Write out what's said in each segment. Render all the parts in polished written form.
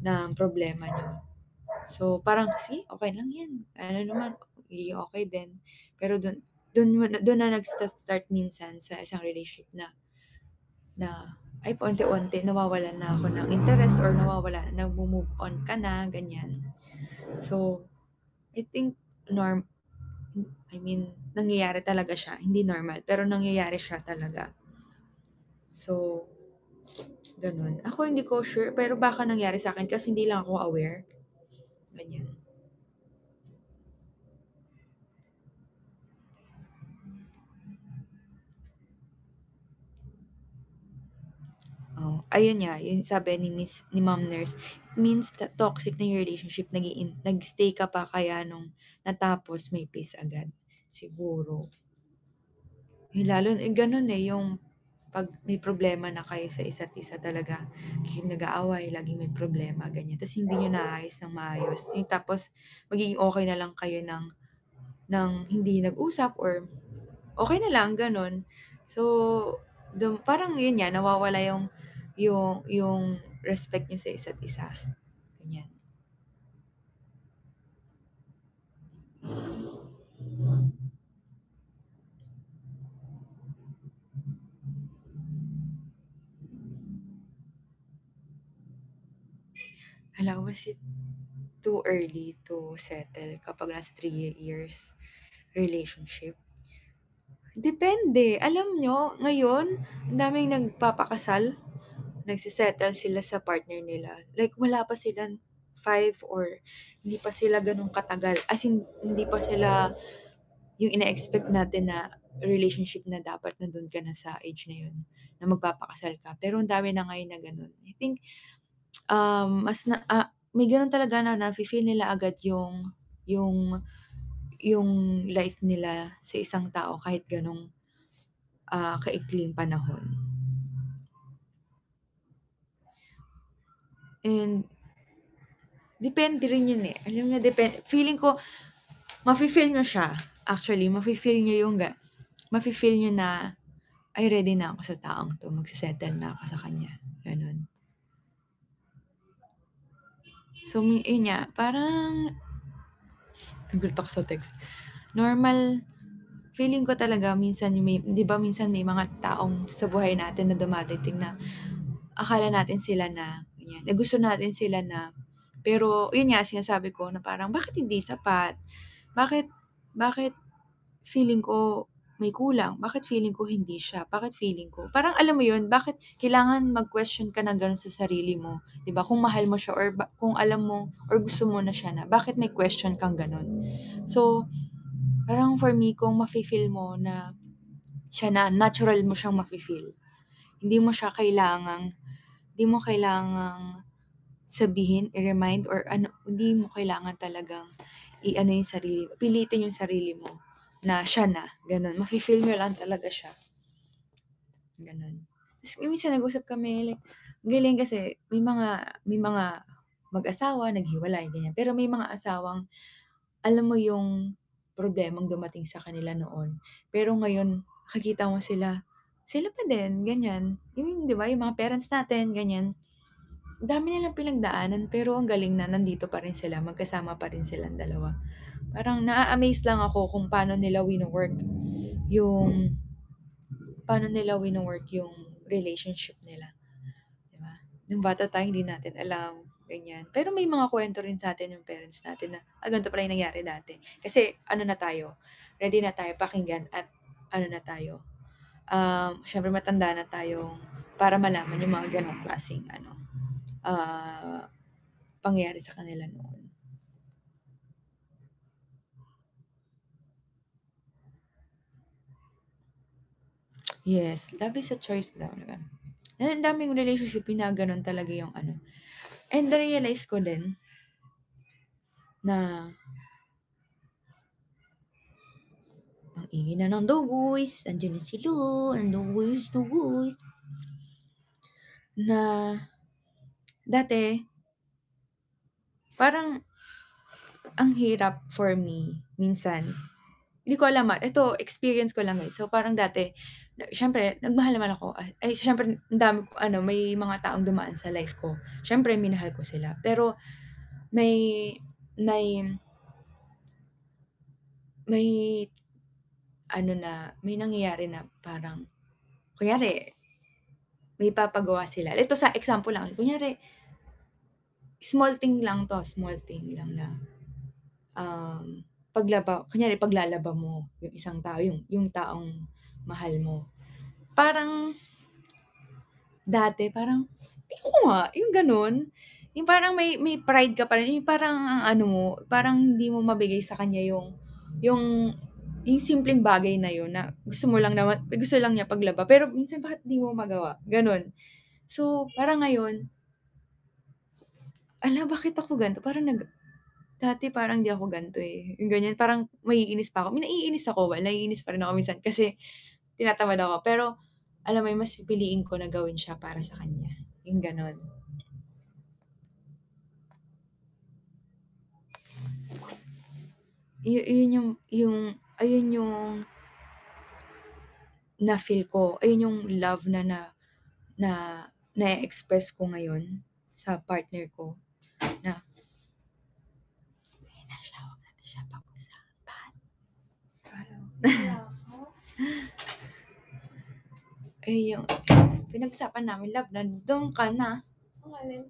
ng problema niyo. So, parang, "See, okey lang 'yan, ano naman, magiging okey din." Pero dun na nagsta-start minsan sa isang relationship na ay paunti-unti nawawalan na ako ng interest or nagmo-move on ka na, ganyan. So, I think I mean, nangyayari talaga siya, hindi normal, pero nangyayari siya talaga. So, gano'n. Ako hindi ko sure, pero baka nangyari sa'kin kasi hindi lang ako aware, ganyan. Ayun nga, yung sabi ni Ma'am Nurse, means toxic na yung relationship, nag-stay ka pa kaya nung natapos may peace agad, siguro. Lalo gano'n, yung 'pag may problema na kayo sa isa't isa talaga, kayong nag-aaway, laging may problema, ganyan, ta's hindi niyo naayos ng maayos, yung tapos magiging okey na lang kayo ng hindi nag-usap or okey na lang, gano'n. So, parang yun nga, nawawala yung respect niyo sa isa't isa, ganyan. Hala, was it too early to settle kapag nasa 3 years relationship? Depende. Alam niyo, ngayon ang daming nagpapakasal, sila sa partner nila. Like wala pa silang 5 or hindi pa sila gano'n katagal, as in hindi pa sila yung ine-expect natin na relationship na dapat nandun ka na sa age na yun, na magpapakasal ka. Pero ang dami na ngayon na gano'n. I think, may gano'n talaga na nafi-feel nila agad yung yung life nila sa isang tao kahit gano'ng, kaikling panahon. And depende rin yun, eh. Alam niyo, feeling ko mafi-feel niyo siya, actually mafi-feel niyo mafi-feel niyo na, "Ay, ready na ako sa taong 'to, magse-settle na ako sa kanya." Gano'n. So, yun nga, parang nagulat ako sa text. Normal, feeling ko talaga minsan yung 'di ba minsan may mga taong sa buhay natin na dumadating na akala natin sila na, ganyan, na gusto natin sila na, pero yun nga sinasabi ko na parang bakit hindi sapat? Bakit bakit feeling ko may kulang? Bakit feeling ko hindi siya? Bakit feeling ko parang alam mo yun, bakit kailangan mag-question ka ng gano'n sa sarili mo, 'di ba? Kung mahal mo siya or kung alam mo or gusto mo na siya na, bakit may question kang gano'n? So, parang for me kung mafi-feel mo na siya na, natural mo siyang mafi-feel. Hindi mo siya kailangang sabihin, i-remind or ano, hindi mo kailangan talagang i-ano yung sarili mo, pilitin yung sarili mo na siya na, gano'n. Mafi-feel mo lang talaga siya, gano'n. Ta's minsan nag-usap kami, like galing kasi may mga mag-asawa naghiwalay, ganyan. Pero may mga asawang alam mo yung problemang dumating sa kanila noon, pero ngayon nakikita mo sila pa din, ganyan. Yung 'di ba, yung mga parents natin, ganyan. Ang dami nilang pinagdaanan pero ang galing na nandito pa rin sila, magkasama pa rin silang dalawa. Parang naa-amaze lang ako kung yung paano nila wino-work yung relationship nila, 'di ba? Nung bata tayo hindi natin alam, ganyan. Pero may mga kuwento rin sa'tin yung parents natin na, ganito pala yung nangyari dati. Kasi ano na tayo, ready na tayo pakinggan at ano na tayo, siyempre matanda na tayo para malaman yung mga gano'ng klaseng ano, ah, pangyayari sa kanila noon. Yes, love is a choice daw, gano'n. Ang daming relationship na gano'n talaga yung ano. And na-realize ko din na ang ingay na ng dogoys, andiyan na sila, ang dogoys, na dati parang ang hirap for me minsan, hindi ko alam, ito experience ko lang, eh. So, parang dati siyempre nagmahal naman ako, ay siyempre ang dami ko may mga taong dumaan sa life ko. Siyempre minahal ko sila. Pero may may may may nangyayari na parang kunyari may ipapagawa sila. Ito sa example lang, kunyari small thing lang 'to, small thing lang na, um, kunyari paglalaba mo yung isang tao, yung taong mahal mo. Parang dati parang, "Ayoko nga," yung gano'n. Yung parang may pride ka pa rin, yung parang ang ano mo, parang hindi mo mabigay sa kanya yung yung simpleng bagay na yun na gusto lang niya paglaba, pero minsan bakit di mo magawa, gano'n. So, parang ngayon, bakit ako gan'to? Dati parang di ako gan'to, eh, yung ganyan. Parang maiinis pa ako. Naiinis ako, naiinis pa rin ako minsan kasi tinatamad ako. Pero alam mo yun, mas pipiliin ko na gawin siya para sa kanya, yung gano'n. Yun ayun yung na-feel ko, ayun yung love na na-e-express ko ngayon sa partner ko na, "Uwi na siya, wag natin siya pag-usapan." Ayun, pinag-usapan namin love, nandun ka na. Ang alin?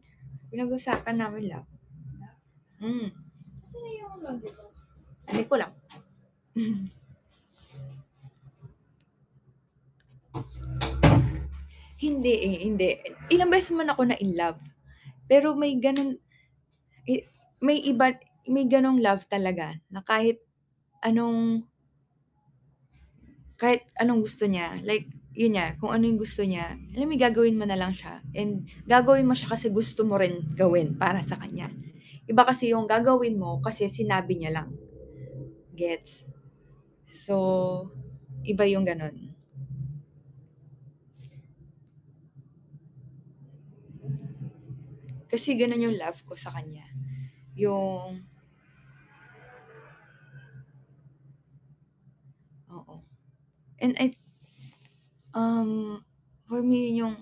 Pinag-usapan namin love. Asan na yung laundry ko? Hindi ko lang. Hindi, eh, hindi. Ilang beses man ako na-in-love, pero i may iba may gano'ng love talaga na anong kahit anong gusto niya, like yun nga, kung ano yung gusto niya, alam mo gagawin mo na lang siya and gagawin mo siya kasi gusto mo rin gawin para sa kanya. Iba kasi yung gagawin mo kasi sinabi niya lang, gets? So, iba yung gano'n. Kasi gano'n yung love ko sa kanya, yung oo. And for me yun yung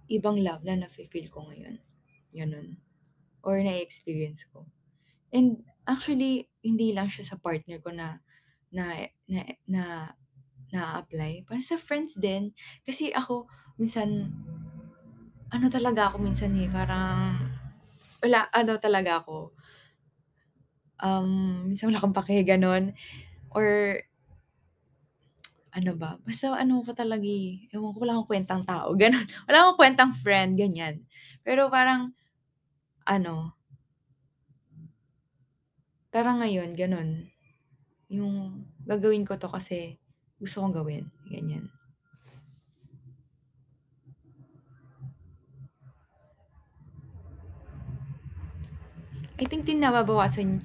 ibang love na nafi-feel ko ngayon, gano'n or na-e-experience ko. And actually, hindi lang siya sa partner ko na na na naa-apply, parang sa friends din. Kasi ako minsan talaga ako minsan, eh, parang talaga ako, minsan wala akong pake gano'n or ano ba, basta ko talaga, eh, ewan ko wala akong kuwentang tao gano'n. Wala akong kuwentang friend, ganyan. Pero ano, parang ngayon gano'n, yung gagawin ko 'to kasi gusto kong gawin, ganyan. I think din nababawasan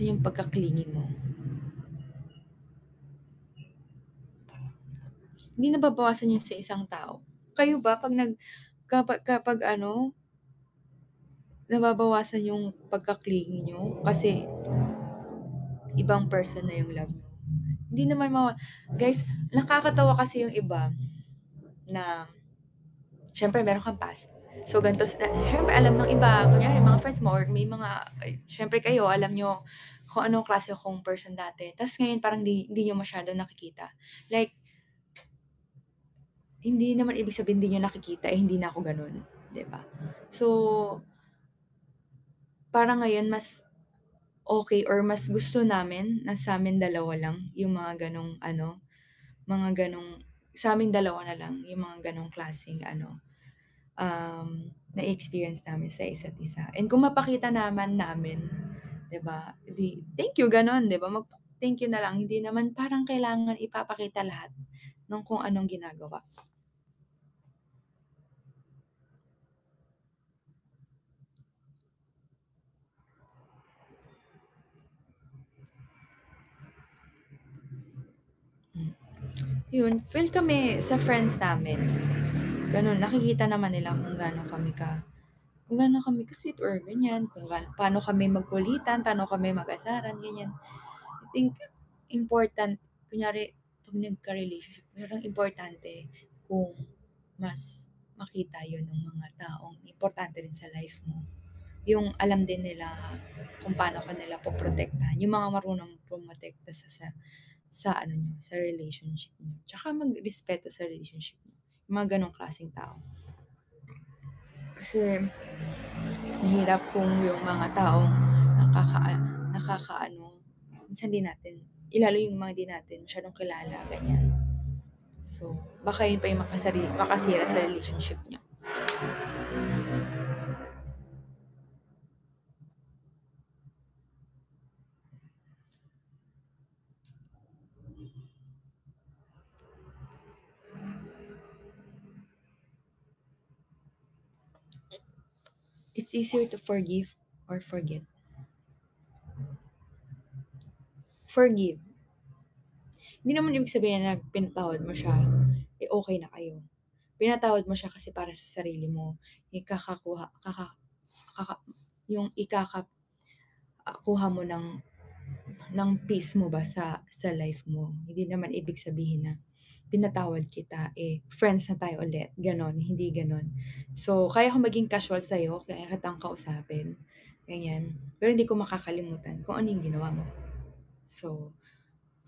yung pagka-clingy mo. Hindi nababawasan yun sa isang tao. Kayo ba 'pag kapag nababawasan yung pagka-clingy niyo kasi ibang person na yung love niyo? Hindi naman guys, nakakatawa kasi yung iba na siyempre meron kang past. So ganito siyempre alam ng iba, kunyari mga friends mo or may mga siyempre kayo alam niyo kung anong klase kong person dati. Tas ngayon parang hindi niyo masyadong nakikita. Like, hindi naman ibig sabihin hindi niyo nakikita, eh, hindi na ako gano'n, 'di ba? So, parang ngayon mas okey or mas gusto namin na sa'min dalawa lang yung mga gano'ng sa'ming dalawa na lang yung mga gano'ng klaseng na-experience namin sa isa't isa. And kung mapakita naman namin, 'di ba, thank you gano'n, 'di ba? Thank you na lang, hindi naman parang kailangan ipapakita lahat ng kung anong ginagawa. Hmm. Yun, well kami sa friends namin, gano'n nakikita naman nila kung gaano kami ka-sweet or ganyan, paano kami magkulitan, paano kami mag-asaran, ganyan. I think important kunyari pag nagka-relationship, parang importante kung mas makita yun ng mga taong importante rin sa life mo. Yung alam din nila kung paano ka nila poprotektahan. Yung mga marunong pumotekta sa ano nyo, sa relationship nyo. Tsaka magrespeto sa relationship nyo. Yung mga ganong klaseng tao. Kasi mahirap kung yung mga taong nakakaano, minsan di natin, ilalo yung mga di natin masyadong kilala, ganyan. So, baka yun pa yung makasira sa relationship nyo. It's easier to forgive or forget. Forgive. Hindi naman ibig sabihin na pinatawad mo siya, okay na kayo. Pinatawad mo siya kasi para sa sarili mo. Yung ikakakuha mo ng peace mo ba sa life mo. Hindi naman ibig sabihin na pinatawad kita, friends na tayo ulit. Ganon, hindi ganon. So, kaya ko maging casual sa'yo, kaya kitang kausapin. Ganyan. Pero hindi ko makakalimutan kung ano yung ginawa mo. So,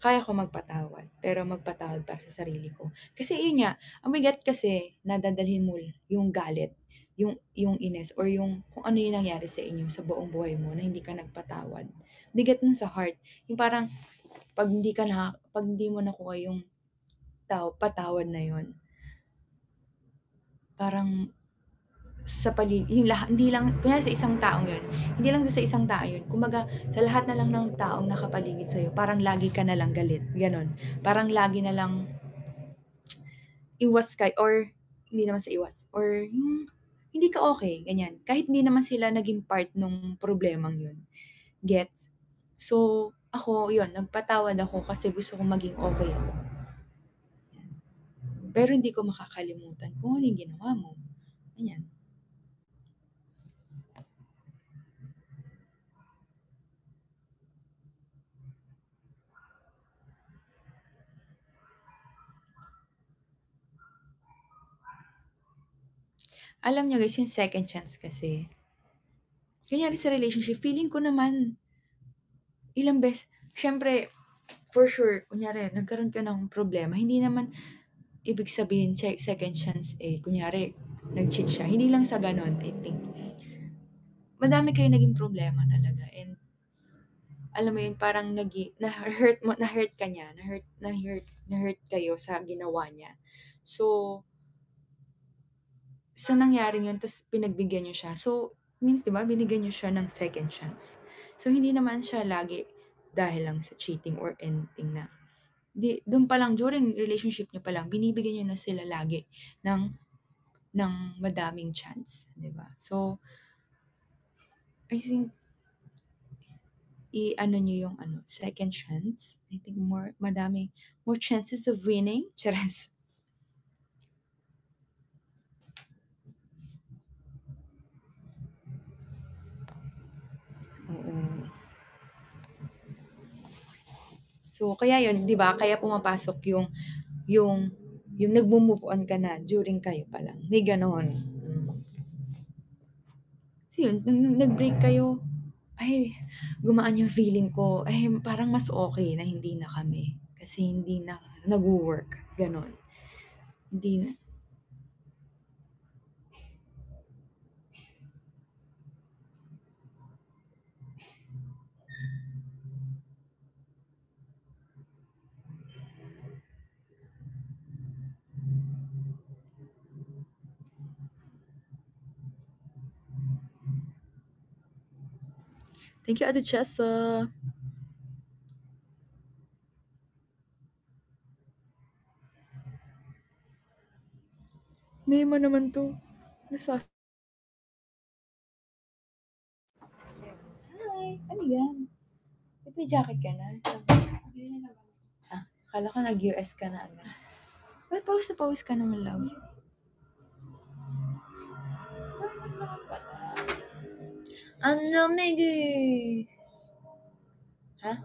kaya ko magpatawad, pero magpatawad para sa sarili ko. Kasi yun nga, ang bigat kasi nadadalhin mo yung galit, yung ines, or yung kung ano yung nangyari sa inyo sa buong buhay mo na hindi ka nagpatawad. Bigat nun sa heart. Yung parang, pag hindi mo nakuha yung patawad na yun, parang sa yung lahat, hindi lang, kunyari sa isang taong yun, hindi lang sa isang tao yun, kumbaga, sa lahat na lang ng taong nakapaligid sa'yo, parang lagi ka na lang galit, ganon. Parang lagi na lang iwas ka, or hindi naman sa iwas, or hindi ka okay, ganyan. Kahit hindi naman sila naging part nung problemang yun. Gets? So, ako, yun, nagpatawad ako kasi gusto kong maging okay ako. Pero hindi ko makakalimutan kung ano yung ginawa mo. Ganyan. Alam niyo guys, yung second chance kasi, kunyari sa relationship, feeling ko naman, ilang beses, syempre, for sure, kunyari, nagkaroon ka ng problema, hindi naman, ibig sabihin, second chance, kunyari, nag-cheat siya. Hindi lang sa ganon, I think. Madami kayo naging problema talaga. And, alam mo yun, parang na-hurt ka niya, na-hurt kayo sa ginawa niya. So, sa nangyaring yun, tapos pinagbigyan niyo siya. So, means, di ba, binigyan niyo siya ng second chance. So, hindi naman siya lagi dahil lang sa cheating or anything na. Doon pa lang, during relationship niyo pa lang, binibigyan niyo na sila lagi ng madaming chance. Di ba? So, I think, i-ano niyo yung second chance. I think more chances of winning. Charas. Oo. So, kaya yun, di ba? Kaya pumapasok yung nagmo-move on ka na during kayo pa lang. May ganon. So yun, nung nag-break kayo, ay, gumaan yung feeling ko. Ay, parang mas okay na hindi na kami. Kasi hindi na nag-work. Ganon. Hindi na. Thank you, Ate Chessa. Name mo naman to. Nasa... Hi! Ano yan? May jacket ka na? Kala ko nag-US ka na. Ba't pause ka naman, love? Ang lamig eh! Ha?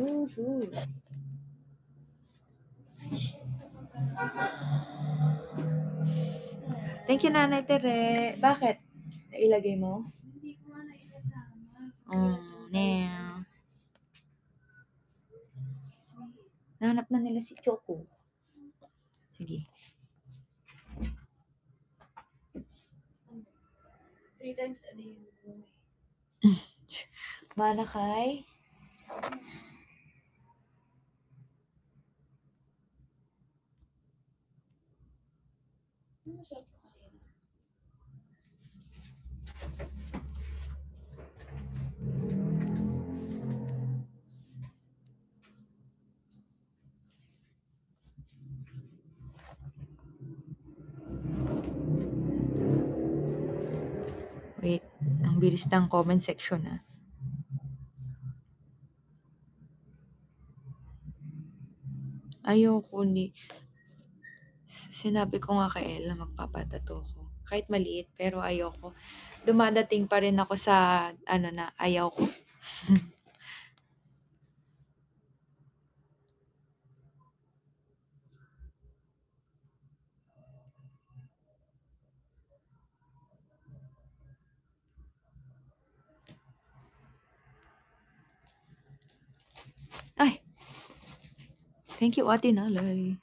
Sure. Thank you, Nanay Tere. Bakit? Ilagay mo? Hindi ko nga naikasama. Yeah. Nahanap na nila si Choco. Sige. 3 times a day yung bumi. Manakay. Ano shot ko kanina? Wait, ang bilis ng comment section ah. Ayoko sinabi ko nga kay Ella magpapatato ko. Kahit maliit, pero ayoko. Dumadating pa rin ako sa, ayaw ko. Ay! Thank you, Ate Nalay.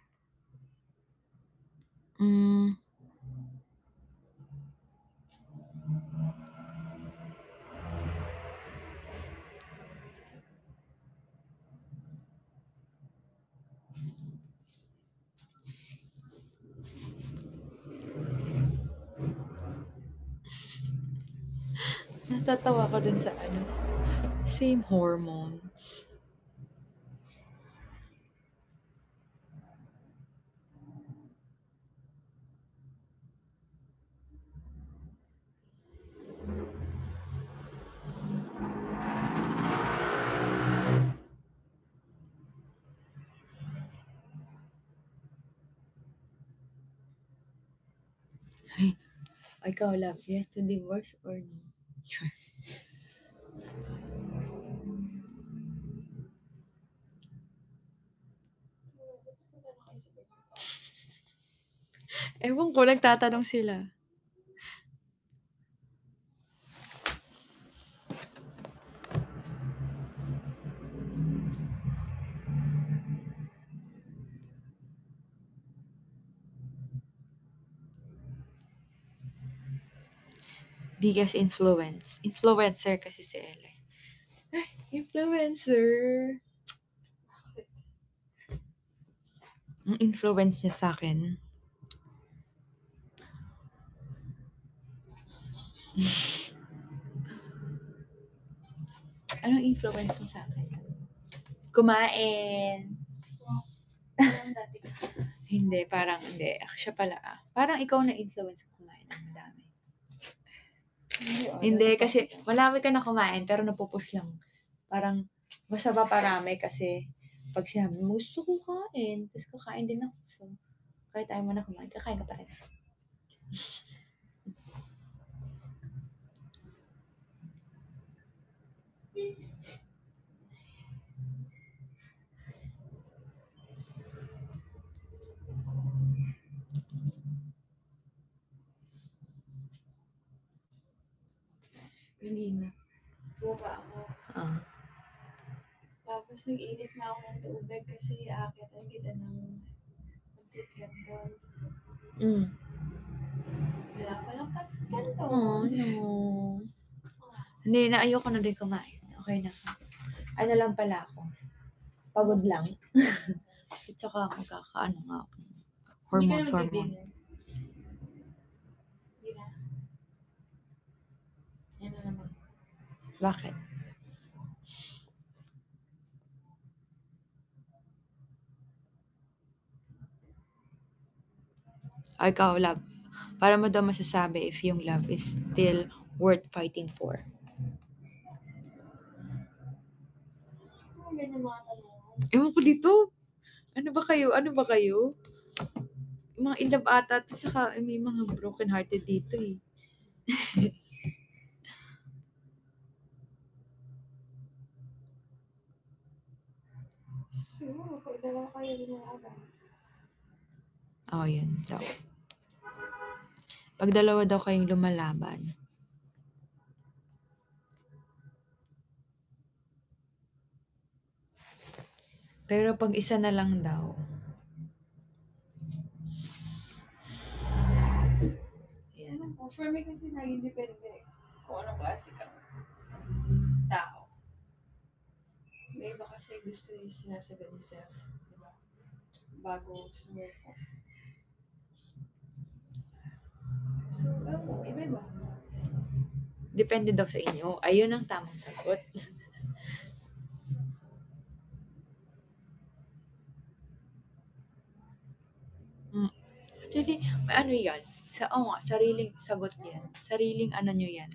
Natatawa ko dun sa same hormones. Ay, ikaw, love, yes to divorce or no? Ewan ko, nagtatanong sila. Biggest influencer kasi si Ella. Ay, influencer. Ang influence niya sa akin. Anong influence niya sa akin? Kumain. Parang dati ka. Hindi, parang hindi. Siya pala Parang ikaw na influence ko kumain ng madami. Hindi, kasi malami ka na kumain, pero napupush lang. Parang, basta ba parami kasi pag sinabi mo, gusto ko kain, tapos kakain din ako. So, kahit ayaw mo na kumain, kakain ka pa rin. Kanina. Buka ako. Tapos nag-init na ako ng tubig kasi aakitan kita ng pancit canton. Wala palang pancit canton. Oh, no. Hindi, ayoko na din kumain. Okay na. Ano lang pala ako. Pagod lang. At saka magkakaano nga ako. Hormones. Hindi na. Yan na naman. Bakit? Ikaw, love. Para mo daw masasabi if yung love is still worth fighting for. Ano ganyan mga tanong? Ewan ko dito. Ano ba kayo? Mga in love ata. At saka may mga broken hearted dito eh. Siguro, pag dalawa kayo lumalaban. Oo, yan daw. Pag dalawa daw kayong lumalaban. Pero pag isa na lang daw. Yan. Ano po, for me kasi laging depende kung anong klase kang tao. May iba kasi gusto yung sinasagad yung self, di ba? Bago sumove on. So, iba-iba. Depende daw sa inyo. Ayun ang tamang sagot. Actually, ano yan? Sariling sagot yan. Sariling ano nyo yan.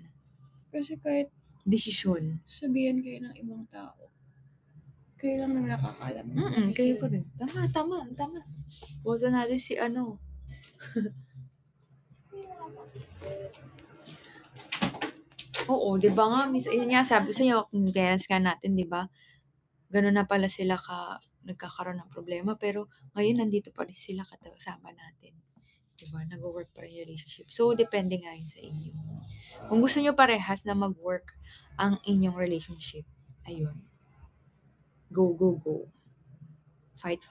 Kasi kahit Desisyon. sabihan kayo ng ibang tao, kayo lang nang nakakaalam. Kayo pa rin. Tama. Bosa natin si ano. Oo, di ba nga? Yun nga, sabi ko sa inyo, kung parents ka natin, di ba? Ganun na pala sila nagkakaroon ng problema. Pero ngayon, nandito pa rin sila kasama natin. Di ba? Nag-work pa rin yung relationship. So, depende nga yun sa inyo. Kung gusto nyo parehas na mag-work ang inyong relationship, ayun. Go. Fight.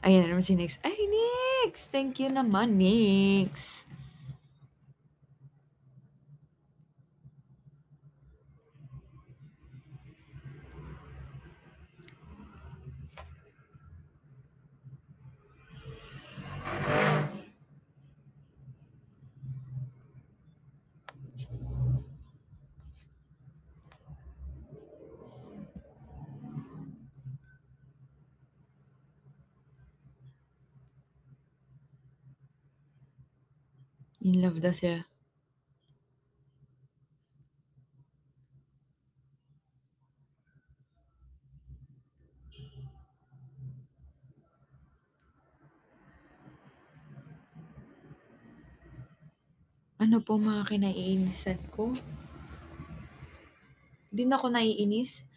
Ayan naman si Nix. Ay, Nix! Thank you naman, Nix. In love daw siya. Ano po mga kinaiinisan ko? Hindi na ako naiinis.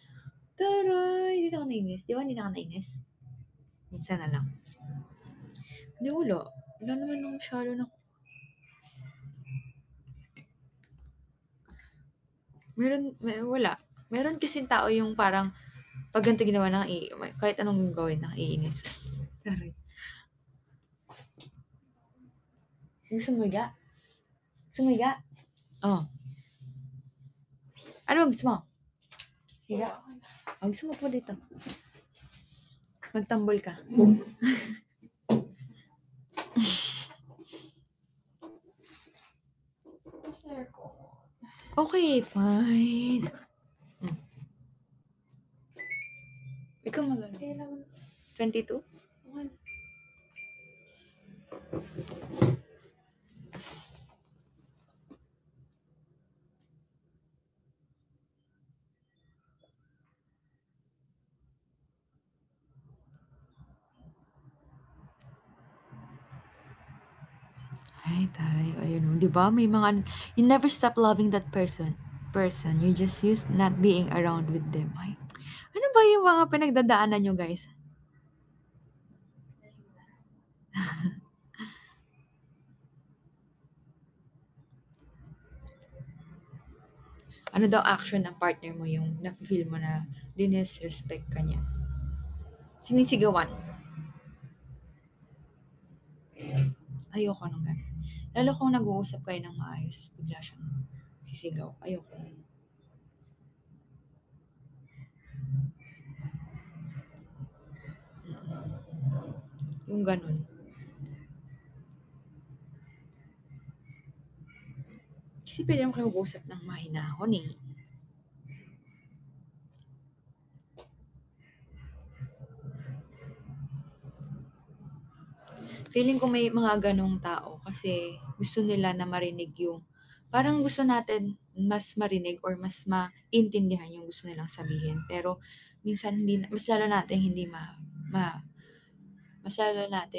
Taray! Hindi na ako naiinis. Di ba hindi na ako naiinis? Minsan na lang. Hindi, wala. Wala naman ako masyado na. Wala. Meron kasing tao yung parang pag ganito ginawa na kahit anong gawin na iinis. Taray. Gusto mo higa? Oh. Ano ba gusto mo? Higa? Oh, gusto mo po dito. Magtambol ka. Okay, fine. Ikaw magano? 22? Okay. Ay, taray. Ayun, di ba? May mga, you never stop loving that person. You just used not being around with them. Ay, ano ba yung mga pinagdadaanan nyo, guys? Ano daw action ng partner mo yung na-feel mo na dinisrespect ka niya? Sinisigawan. Ayoko nung gano'n. Lalo kung nag-uusap kayo ng maayos, bigla siyang sisigaw. Ayoko. Yung ganun. Kasi pwede naman kayo mag-uusap ng mahinahon eh. Feeling ko may mga ganong tao kasi gusto nila na marinig yung parang gusto natin mas marinig or mas maintindihan yung gusto nilang sabihin. Pero minsan mas lalo natin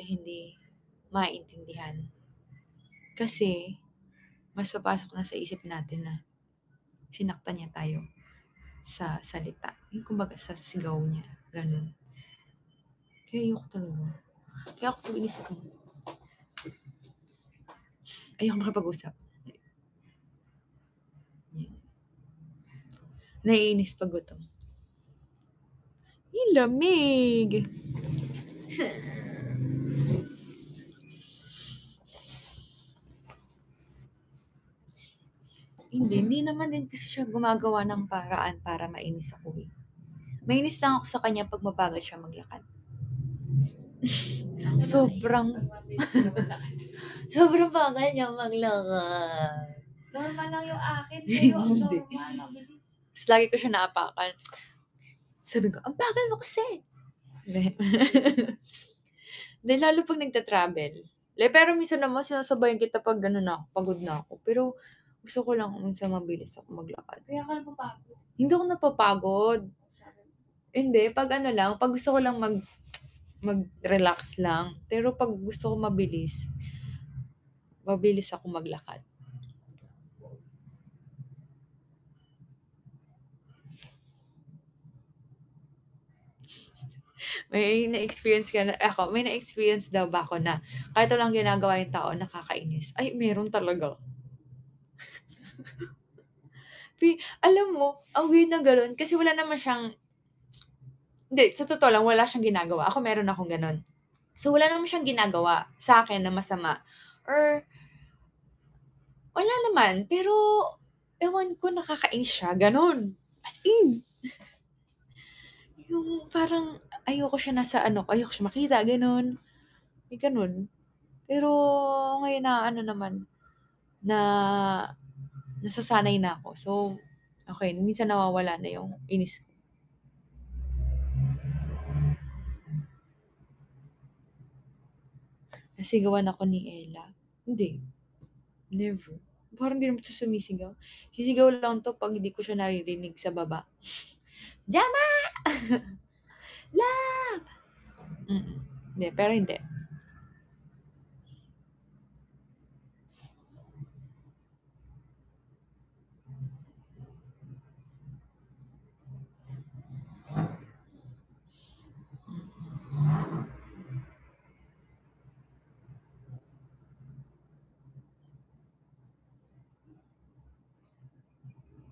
hindi maintindihan. Kasi mas papasok na sa isip natin na sinaktan niya tayo sa salita. Yung kumbaga sa sigaw niya. Ganun. Kaya ayoko talaga. Kaya ako pag inisip mo, ayoko makapag-usap. Yan. Naiinis pag gutom. Yung lamig! Hindi naman din kasi siya gumagawa ng paraan para mainis ako eh. Mainis lang ako sa kanya pag mabagal siya maglakad. Sobrang bagal niya maglakad. Normal lang yung akin. Sa'yo, Hindi. normal, mabilis. Tapos lagi ko siya naapakan. Sabi ko, ang bagal mo kasi. Dahil lalo pag nagta-travel. Pero minsan naman sinasabayan kita pag pagod na ako. Pero gusto ko lang minsan mabilis ako maglakad. Kaya ka napapagod. Hindi ako napapagod. Hindi, pag pag gusto ko lang mag-relax lang. Pero pag gusto ko mabilis ako maglakad. May na-experience daw ba ako na kahit walang ginagawa yung tao, nakakainis? Ay, meron talaga. Alam mo, ang weird na gano'n kasi wala naman siyang hindi, sa totoo lang, wala siyang ginagawa. Ako meron akong gano'n. So, wala naman siyang ginagawa sa akin na masama. Or, wala naman. Pero, ewan ko, nakakainis siya. Gano'n. As in. Yung parang, ayoko siya makita. Gano'n. May gano'n. Pero, ngayon na nasasanay na ako. So, okay, minsan nawawala na yung inis ko. Nasigawan ako ni Ella. Hindi. Never. Parang hindi naman siya sumisigaw. Sisigaw lang to pag hindi ko siya naririnig sa baba. Jama! Love! Hindi, pero hindi.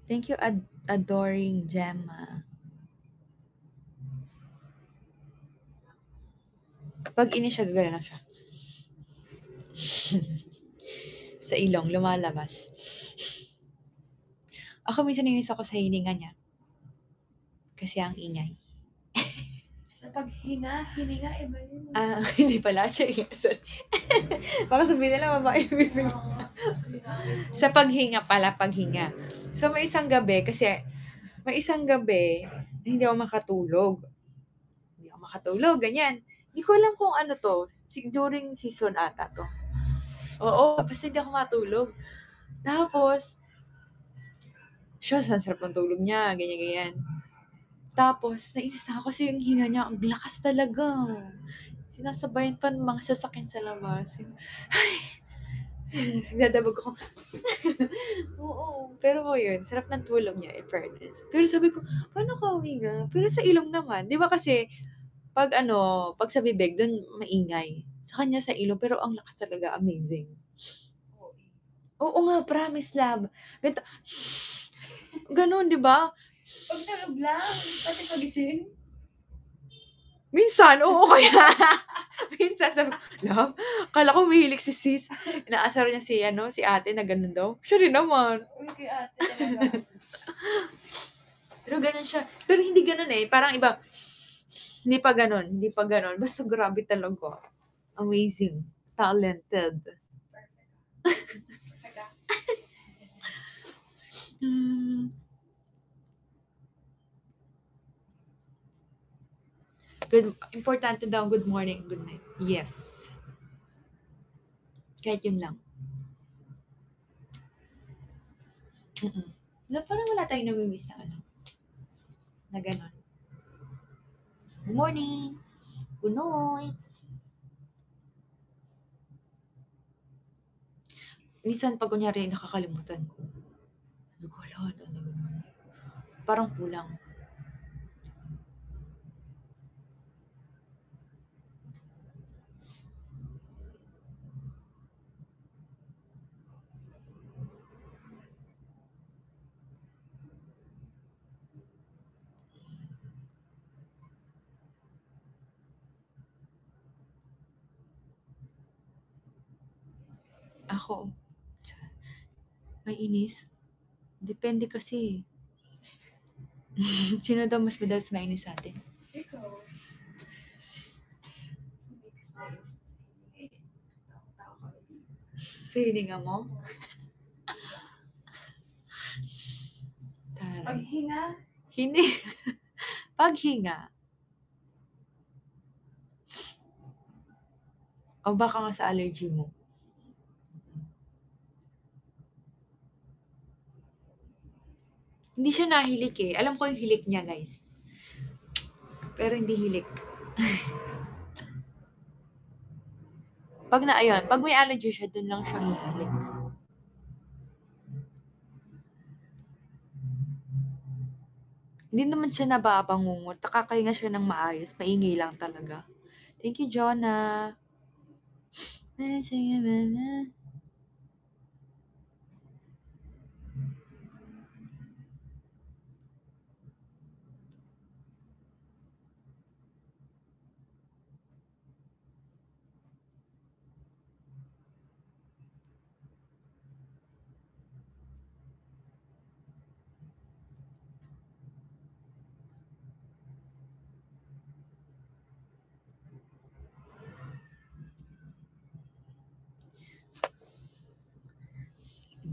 Thank you, adoring Gemma. Pag inis siya, gagana siya. Sa ilong, lumalabas. Ako minsan inis ako sa hininga niya. Kasi ang ingay. Sa hininga, iba yun. Hindi pala. Sorry. Baka sabihin nila, babae bibig. Sa paghinga. So, may isang gabi, hindi ako makatulog. Ganyan. Hindi ko alam kung ano to. During season ata to. Oo, basta hindi ako matulog. Tapos, siya, ang sarap ng tulog niya, ganyan. Tapos, nainis na ako kasi yung hinga niya, ang lakas talaga. Sinasabayan pa ng mga sasakyan sa labas. Ay! Nagdadabog ako. Oo. Pero yun, sarap ng tulog niya, in fairness. Pero sabi ko, paano ka huminga? Pero sa ilong naman. Di ba kasi, pag sa bibig, dun maingay. Sa kanya sa ilong, pero ang lakas talaga, amazing. Oo nga, promise, love. Ganito. Ganun, di ba? Pag tulog lang, pati pagising. Minsan, oo kaya. Minsan, sabi ko, love, kala ko mahilig si sis. Inaasar niya si ate na ganun daw. Siya rin naman. Uy, kay ate talaga. Pero ganun siya. Pero hindi ganun eh. Parang iba. Hindi pa ganun. Basta grabe talaga. Amazing. Talented. Importante daw, good morning, good night. Yes. Kahit yun lang. Na parang wala tayong nami-miss na ano, na gano'n. Good morning, good night. Minsan 'pag kunyari nakakalimutan ko, sabi ko, "Hala, good morning." Parang kulang. Ako, maiinis? Depende kasi. Sino daw mas madalas mainis sa'tin? Ikaw. Mix na is. Tao ka. Sa hininga mo? Taray. Paghinga. Paghinga. O baka nga sa allergy mo. Hindi siya nahilik eh. Alam ko yung hilik niya, guys. Pero hindi hilik. Pag may allergy siya, dun lang siya hihilik. Hindi naman siya nababangungot. Nakakahinga siya ng maayos. Maingay lang talaga. Thank you, Jonah.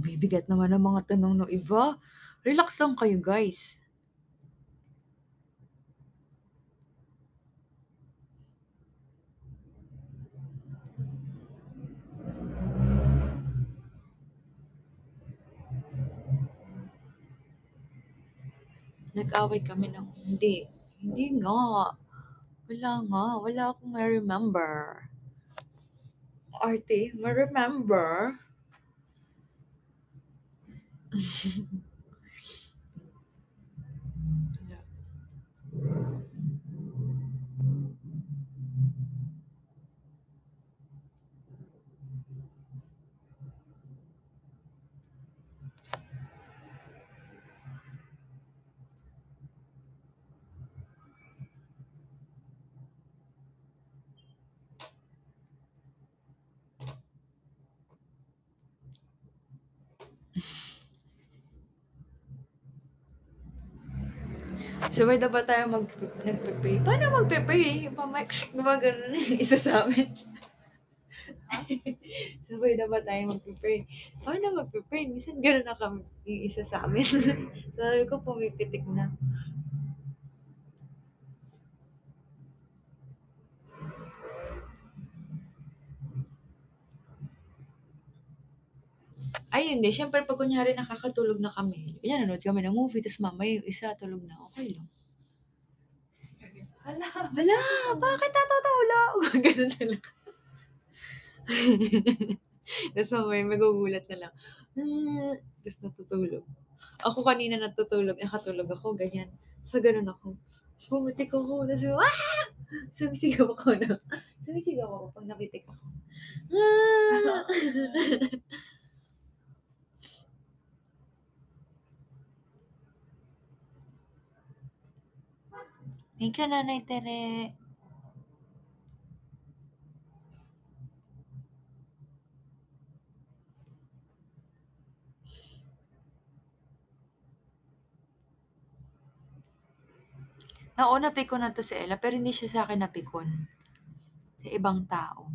Bibigat naman ang mga tanong ng iba. Relax lang kayo, guys. Nag-away kami ng... Hindi. Hindi nga. Wala akong ma-remember. Arte, ma-remember? Sabay na ba tayo nagpe-pray? Paano magpe-pray? Gumagano na yung isa sa amin. Sabay na ba tayo magpe-pray? Paano magpe-pray? Minsan gano'n na kami yung isa sa amin. Sabi ko, pumipitik na. Ay, hindi. Siyempre, pag kunyari nakakatulog na kami, yan, nanood kami ng movie, tapos mamaya yung isa tulog na, okay lang. Hala. Bakit natutulog? Ganun na lang. Tapos mamaya magugulat na lang. Tapos natutulog. Ako kanina nakatulog ako, ganyan. So, ganun ako. Tapos pumitik ako, tapos sumisigaw ako pag napitik ako. Thank you, Nanay Tere. Nauna napikon na to si Ella, pero hindi siya sa akin napikon. Sa ibang tao.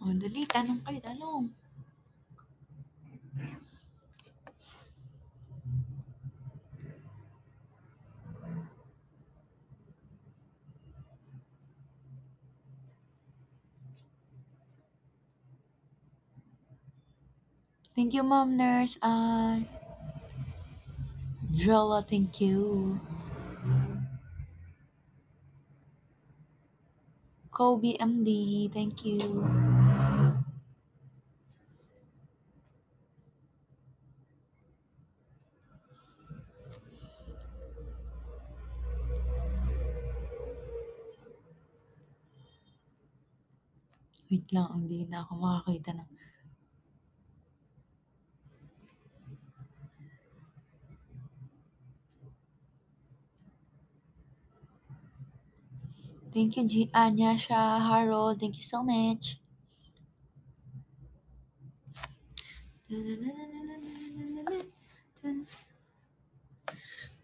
Oh, dali, tanong kayo, tanong. Thank you, Mom Nurse. Jella, thank you. Kobe MD, thank you. Wait lang, hindi na ako makakita ng... Thank you, Anya, Sha, Harold. Thank you so much.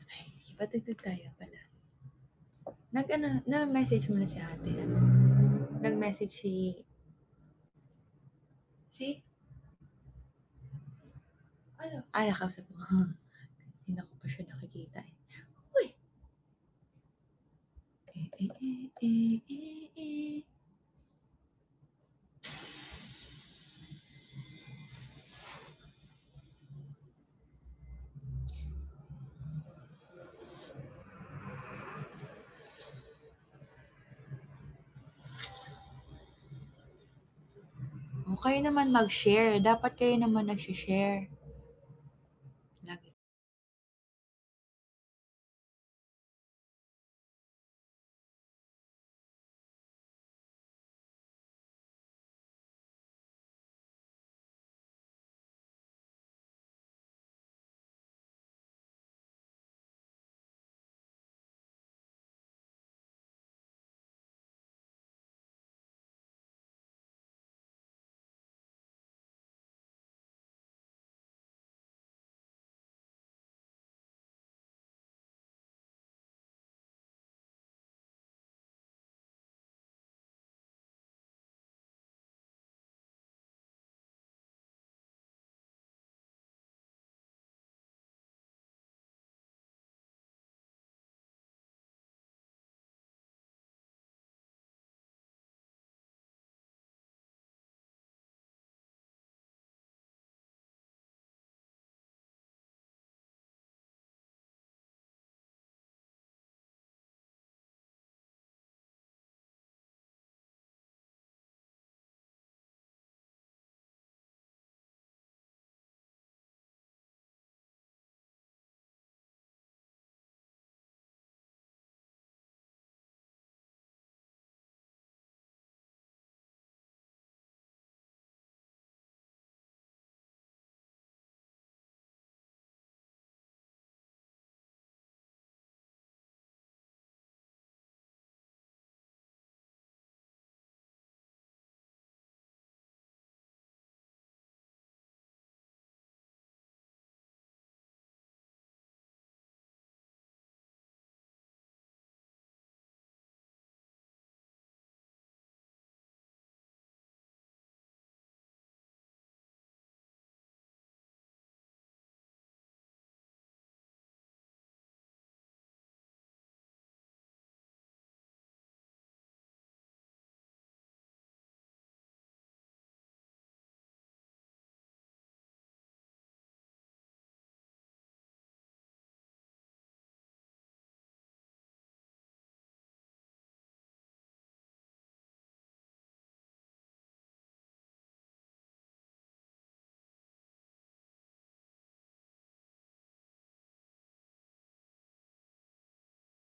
Ay, sige, patagdag tayo pala. Nag-message mo na si ate. Nag-message si... Ano? Nakausap mo. Hindi na ko pa siya nakikita eh. Uy! Kayo naman mag-share. Dapat kayo naman nag-share. Lagi.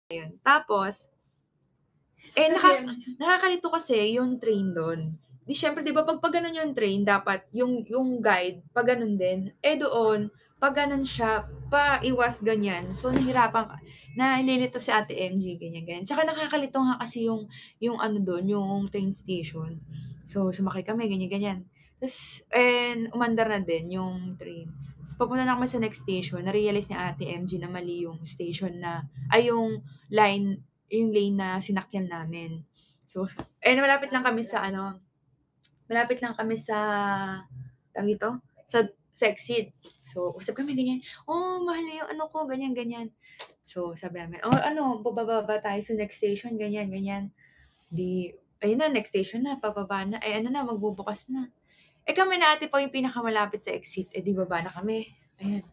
Ayun. Tapos, nakakalito kasi yung train doon. Di syempre, di ba, pag ganun yung train, dapat yung guide, pag ganun din. Doon, pag ganun siya, paiwas ganyan. So, nalilito si Ate MJ ganyan. Tsaka nakakalito nga kasi yung ano dun, yung train station. So, sumakay kami ganyan. Tas umandar na din yung train. Tas papunta na kami sa next station, na-realize ni Ate MJ na mali yung station yung lane na sinakyan namin. So, malapit lang kami sa tawag dito, sa exit. So, usap kami ganyan, "Oh, mahal yung ano ko," ganyan. So, sabi namin, "Oh, ano, bababa ba tayo sa next station?" Ganyan. 'Di ayun na, next station na, pababa na, ano na, magbubukas na. Kami na ate pa yung pinakamalapit sa exit, 'di baba na kami, ayan.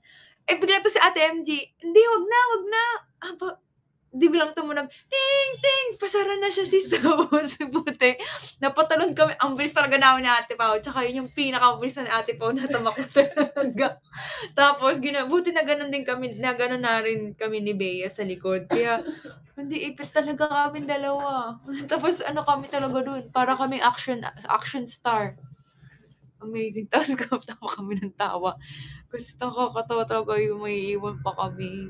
Bigla 'to si Ate MJ, "Hindi, wag na." Aba, 'di biglang tumunog, ting, ting, pasara na siya sis. Tapos buti napatalon kami, ang bilis talaga namin ni Ate Pao, tsaka yun yung pinakamabilis na ni Ate Pao na tumakbo talaga. Tapos buti na gano'n na rin kami ni Bea sa likod, kaya hindi ipit talaga kaming dalawa. Tapos ano kami talaga dun, para kaming action star. Amazing. Tapos tawa kami ng tawa. Kasi nakakatawa talaga yung maiiwan pa kami.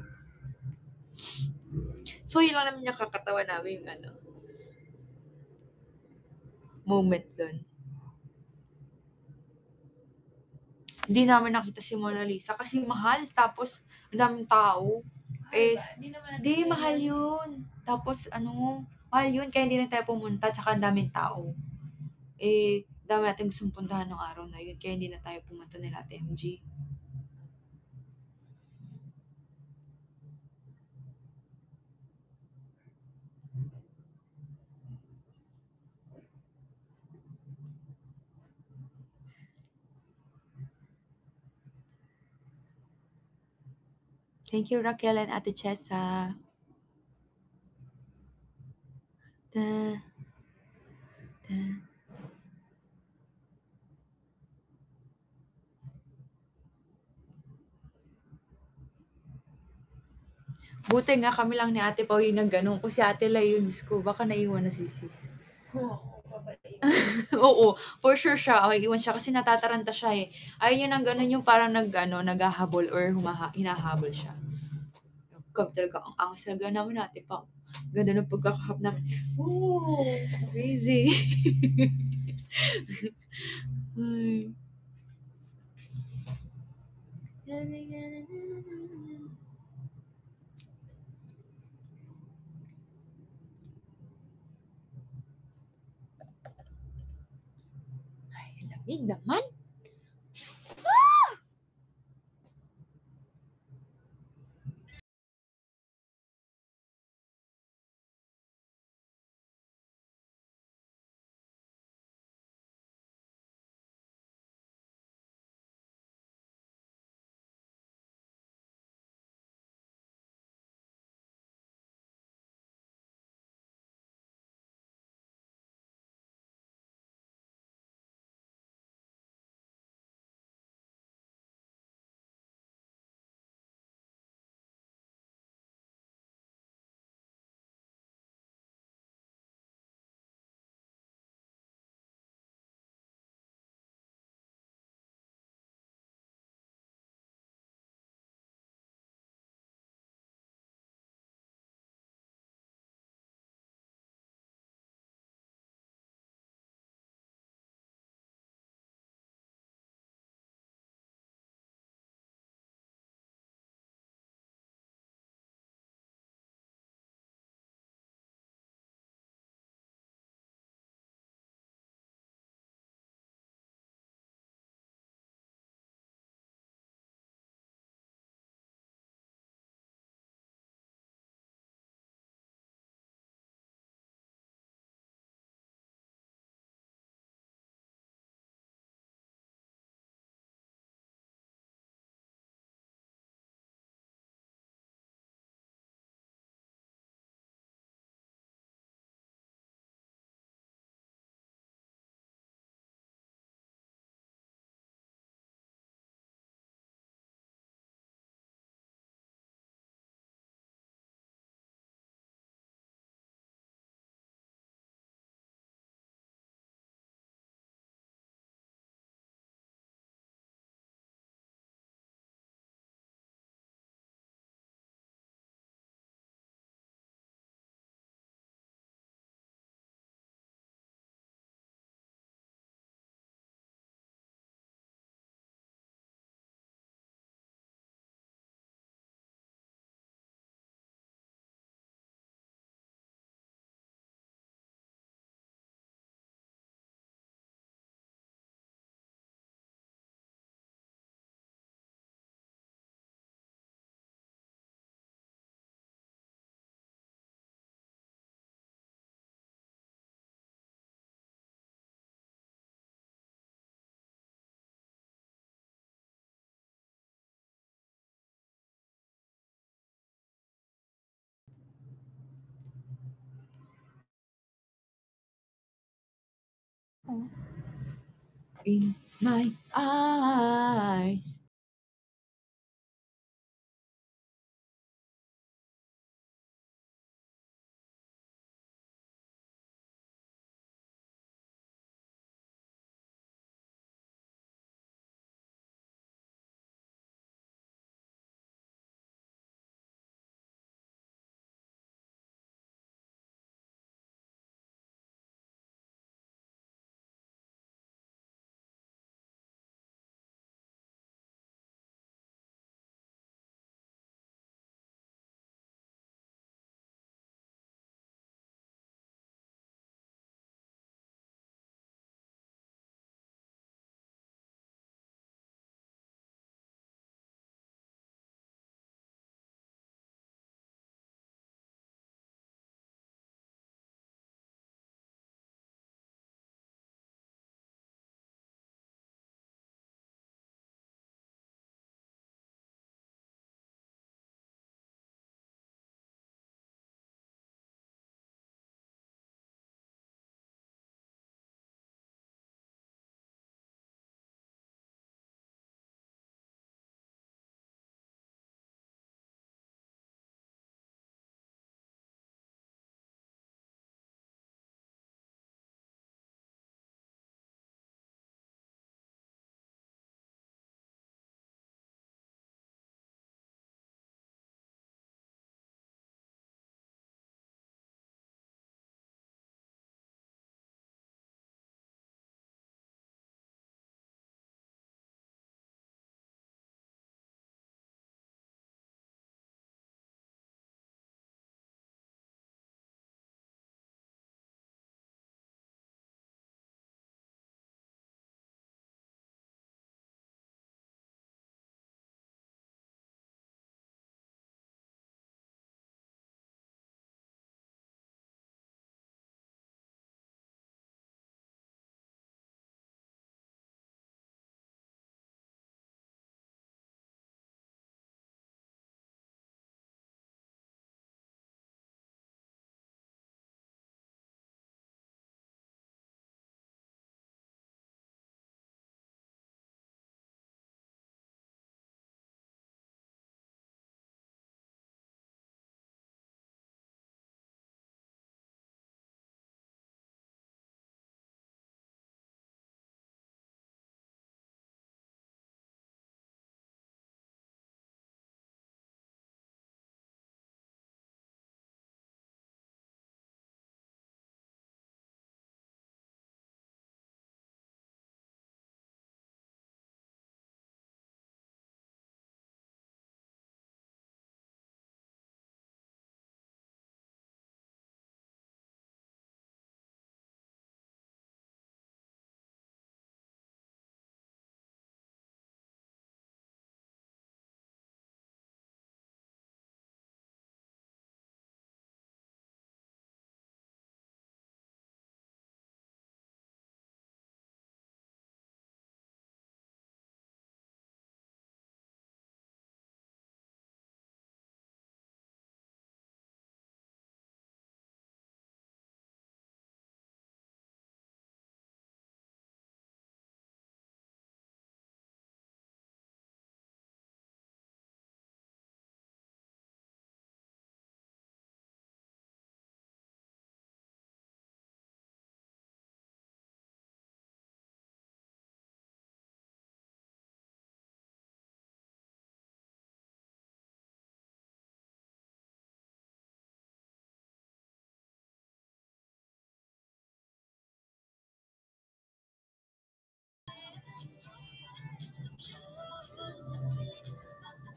So, yun lang naman yung kakatawa namin moment dun. Hindi namin nakita si Mona Lisa kasi mahal. Tapos, ang daming tao. Hindi, mahal yun. Tapos, mahal yun. Kaya hindi na tayo pumunta. Tsaka ang daming tao. Dami natin gustong puntahan ng araw na yun. Kaya hindi na tayo pumunta nila Ate MG. Thank you, Raquel and Ate Chessa. Da, da. Buti nga kami lang ni Ate Pao yung nagganong. Kung si Ate Lai yun, Diyos ko, baka naiwan na si sis. Oo, for sure siya. Iwan siya kasi natataranta siya eh. Ayun yun ang ganun yung parang naghahabol or hinahabol siya. Kami talaga, ang angas talaga namin Ate Pao. Ganda ng pagkakahap namin. Oh, amazing. Ay. Ay, lamig naman. In my eyes.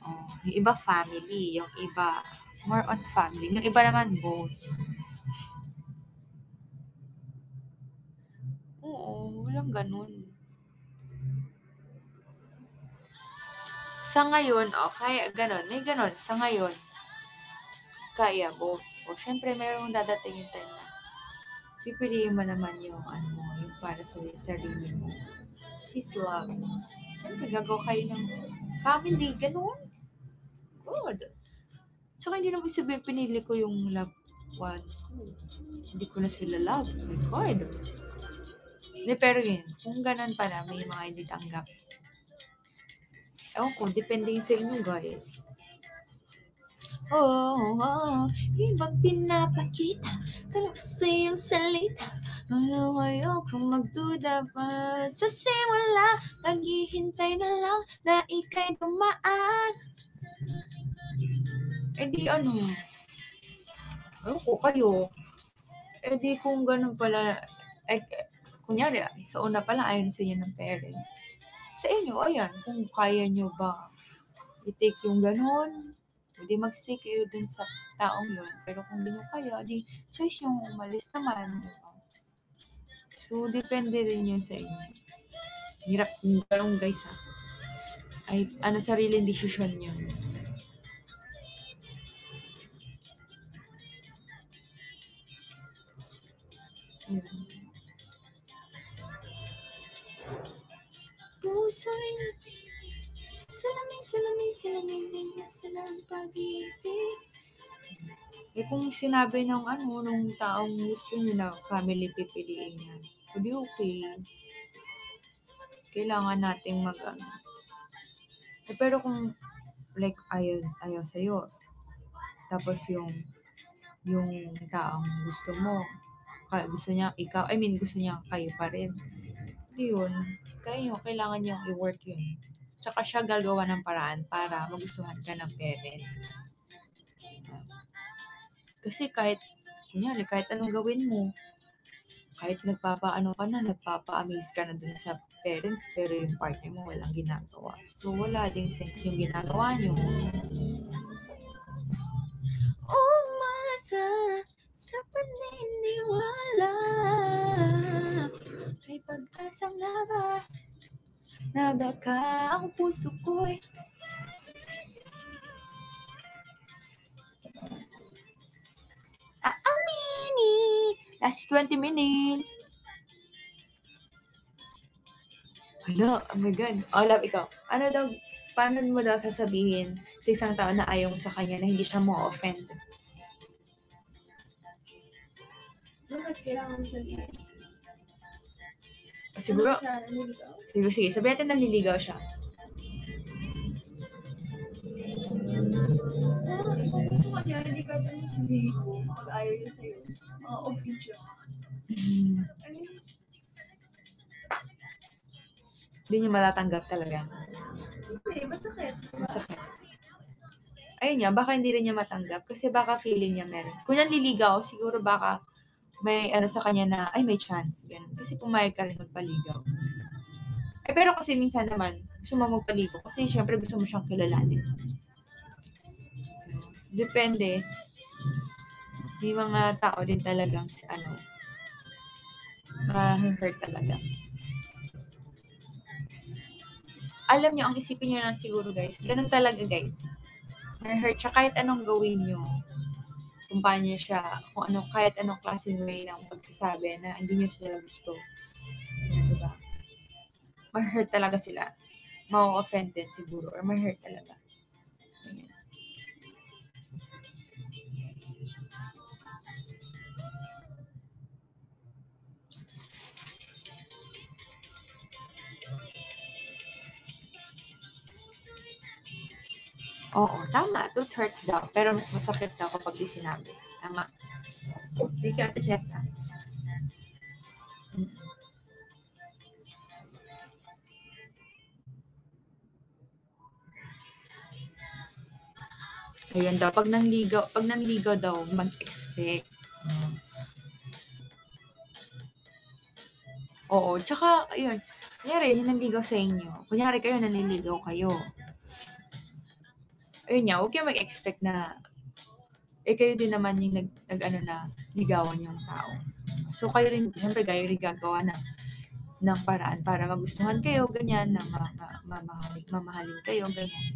Oh, yung iba family, yung iba more on family, yung iba naman both. Oo, walang gano'n. Sa ngayon, kaya gano'n, may gano'n sa ngayon, kaya both. O siyempre merong dadating yung time na pipiliin mo naman yung ano mo, yung para sa sarili mo. Sis love. Siyempre gagawa kayo ng family, gano'n. Good. Tsaka hindi naman sabihin pinili ko yung loved ones ko. Hindi ko na sila love. Oh my God. Pero yun, kung ganun pala, may mga hindi tanggap. Ewan ko, depende yun sa inyo, guys. Ibang pinapakita, tanong sa iyong salita. Ayaw kong magduda pa sa simula. Naghihintay na lang na ika'y dumaan. Di ano, ewan ko kayo. Di kung ganun pala, kunyari, sa una pala ayaw na sa inyo ng parents. Sa inyo, ayan, kung kaya nyo ba i-take yung ganun, hindi mag-stay kayo dun sa taong yun. Pero kung di nyo kaya, di choice yung umalis naman. So, depende rin yun sa inyo. Hirap yung ganun, guys, ha. Ay, sariling desisyon yun. Yun. Puso'y salamin ng pag-ibig. Kung sinabi ng nung taong gusto nyo na family pipiliin niya, hindi okay. Kailangan nating pero kung like ayaw sa'yo, tapos yung taong gusto mo, gusto niya ikaw, gusto niya kayo pa rin. Hindi yun. Kailangan niyong i-work yun. Tsaka siya gagawa ng paraan para magustuhan ka ng parents. Kasi kahit anong gawin mo, kahit nagpapa-amaze ka na dun sa parents, pero yung partner mo walang ginagawa. So, wala ding sense yung ginagawa niyo. Umasa sa paniniwala, may pag-asang na baka ang puso ko'y last 20 minutes. Hala, oh my God. Love, ikaw. Paano mo daw sasabihin sa isang tao na ayaw mo sa kanya na hindi siya ma-offend? Bakit kailangan mo sabihin? Siguro, sige. Sabihin natin naliligaw siya. Kung gusto ko niya, hindi ka ba niya sabihin mo pag ayaw niya sa'yo? Okay siya. Hindi niya matatanggap talaga. Hindi, masakit. Ayun niya, baka hindi rin niya matanggap kasi baka feeling niya meron. Kung nanliligaw, siguro baka may sa kanya na, may chance. Ganun. Kasi pumayag ka rin magpaligaw. Pero kasi minsan naman, gusto mo magpaligaw kasi syempre gusto mo siyang kilalanin. Depende. May mga tao din talagang ma-hurt talaga. Alam niyo, ang isipin niyo lang siguro, guys. Ganun talaga, guys. Ma-hurt siya kahit anong gawin niyo. Kung paano siya, kahit anong klaseng way ng pagsasabi na hindi niyo sila gusto. Diba? Ma-hurt talaga sila. Ma-offend din siguro. Or ma-hurt talaga. Ayan. Oo, tama. Truth hurts daw. Pero mas masakit daw kapag di sinabi. Tama. Thank you, Ate Chessa. Ayun daw, pag nanligaw daw, mag-expect. Oo, tsaka, ayun, kunyari, nanligaw sa inyo. Kunyari kayo, nanliligaw kayo. Ayun nga, huwag kayo mag-expect na, kayo din naman yung ligawan yung tao. So, kayo rin, syempre, kayo rin gagawa ng paraan para magustuhan kayo, ganyan, na mamahalin kayo, ganyan.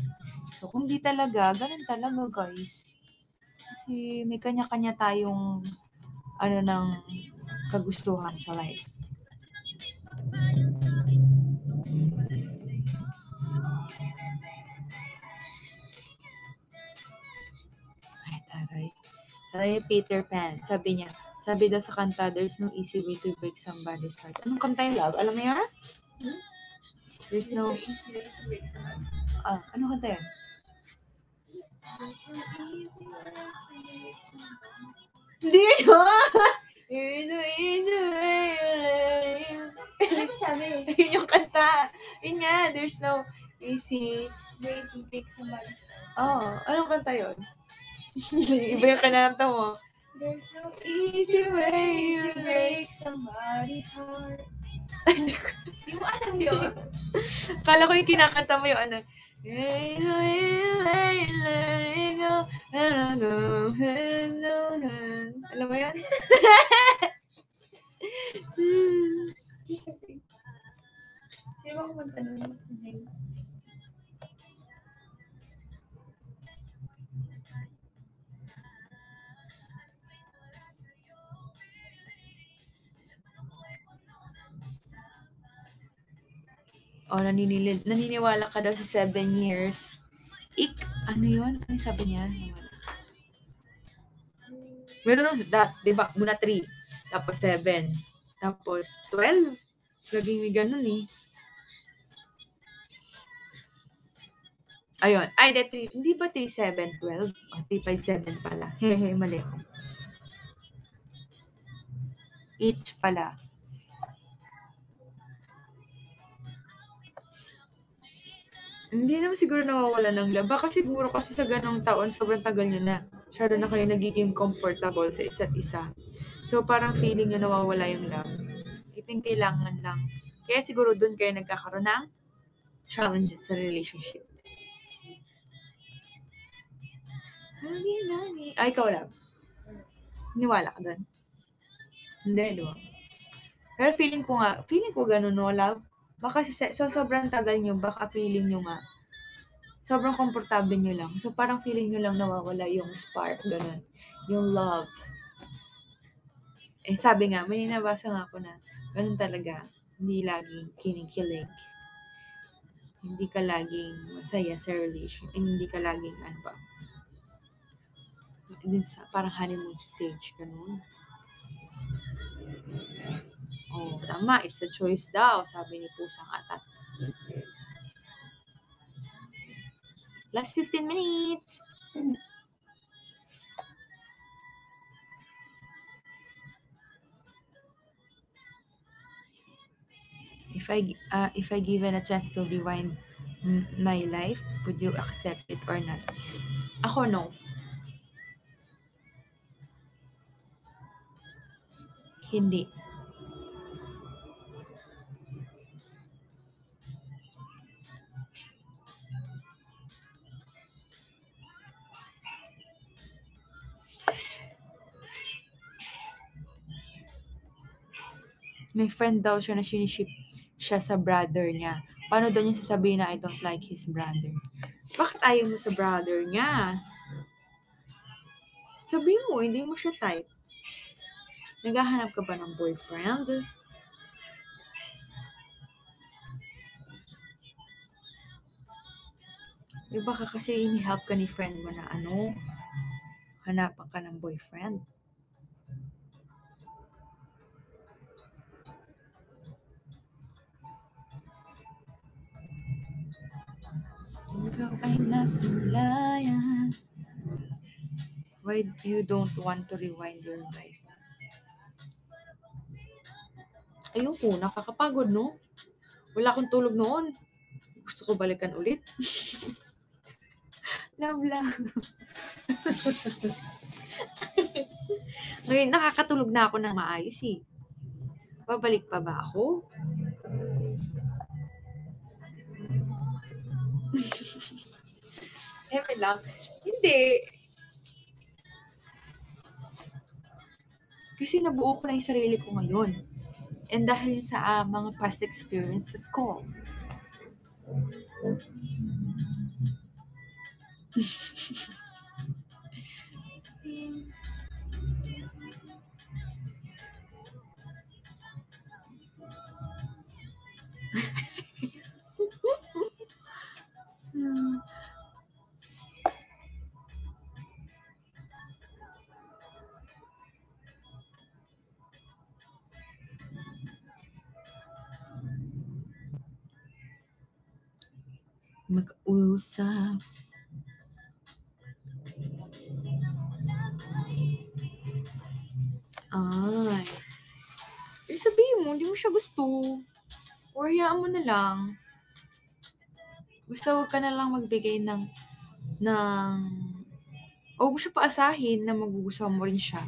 So, kung di talaga, ganun talaga, guys. Kasi may kanya-kanya tayong ng kagustuhan sa life. Ay, taray. Peter Pan, sabi niya, Sabi daw sa kanta, there's no easy way to break somebody's heart. Anong kanta yung love? Alam mo yan? There's no... easy way to break someone. Anong kanta yan? Hindi yun! There's no easy way. Ano ba sabi? Yun yung kanta. Yun nga, there's no easy... Way to break somebody's heart. Anong kanta yun? Iba yung kananta mo. There's no easy way to break somebody's heart. Hindi mo alam yun. Kala ko yung kinakanta mo yung ano. There's no easy way to let it go. Alam mo yun? Di ba kumanta nun si James? Naniniwala ka daw sa 7 years. Ano yun? Ano sabi niya? Meron nung diba? Muna 3, tapos 7, tapos 12. Laging may ganun eh. Ayun. Ay, hindi ba 3, 7, 12? 3, 5, 7 pala. Hehe, mali ako. Each pala. Hindi naman siguro nawawala ng love. Baka siguro kasi sa ganong taon, sobrang tagal nyo na. Masyado na kayo nagiging comfortable sa isa't isa. So, parang feeling nyo nawawala yung love. Iting kailangan lang. Kaya siguro dun kayo nagkakaroon ng challenges sa relationship. Ay, ikaw lang. Niwala ka dun? Hindi, di ba? Pero feeling ko ganun, no, love? Baka sobrang tagal nyo, baka feeling nyo nga, sobrang komportable nyo lang. So, parang feeling nyo lang nawawala yung spark, ganun. Yung love. Sabi nga, may nabasa nga ako na, ganun talaga, hindi laging kinikilig. Hindi ka laging masaya sa relation. Hindi ka laging, dun sa parang honeymoon stage, ganun. Tama, it's a choice daw, sabi ni Pusang Atat. Last 15 minutes. If I given a chance to rewind my life, would you accept it or not? Ako, no. Hindi. May friend daw siya na siniship siya sa brother niya. Paano daw niya sasabihin na I don't like his brother? Bakit ayaw mo sa brother niya? Sabihin mo, hindi mo siya type. Naghahanap ka ba ng boyfriend? Baka kasi ini-help ka ni friend mo na hanapan ka ng boyfriend. Ikaw ay nasulayan. Why you don't want to rewind your life? Ayoko, nakakapagod, no? Wala akong tulog noon. Gusto ko balikan ulit. Love lang. Ngayon, nakakatulog na ako ng maayos eh. Babalik pa ba ako? Eme lang. Hindi. Kasi nabuo ko na yung sarili ko ngayon. And dahil sa mga past experiences ko. Mag-usap. Ay. Eh, sabihin mo, hindi mo siya gusto. Or hayaan mo na lang. Basta huwag ka na lang magbigay ng huwag mo siya paasahin na magugustuhan mo rin siya.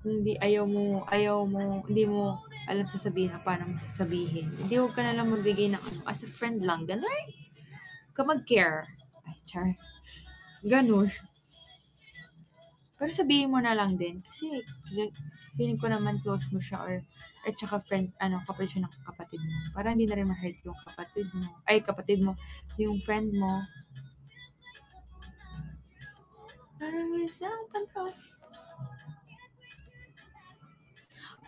Kung ayaw mo, hindi mo alam sasabihin o paano mo sasabihin. Hindi, huwag ka na lang magbigay ng as a friend lang. Ganun. Huwag ka mag-care. Ay, char. Ganun. Pero sabihin mo na lang din. Kasi feeling ko naman close mo siya or at saka friend, kapatid siya ng kapatid mo. Para hindi na rin ma-hurt yung kapatid mo, yung friend mo. Parang isang control.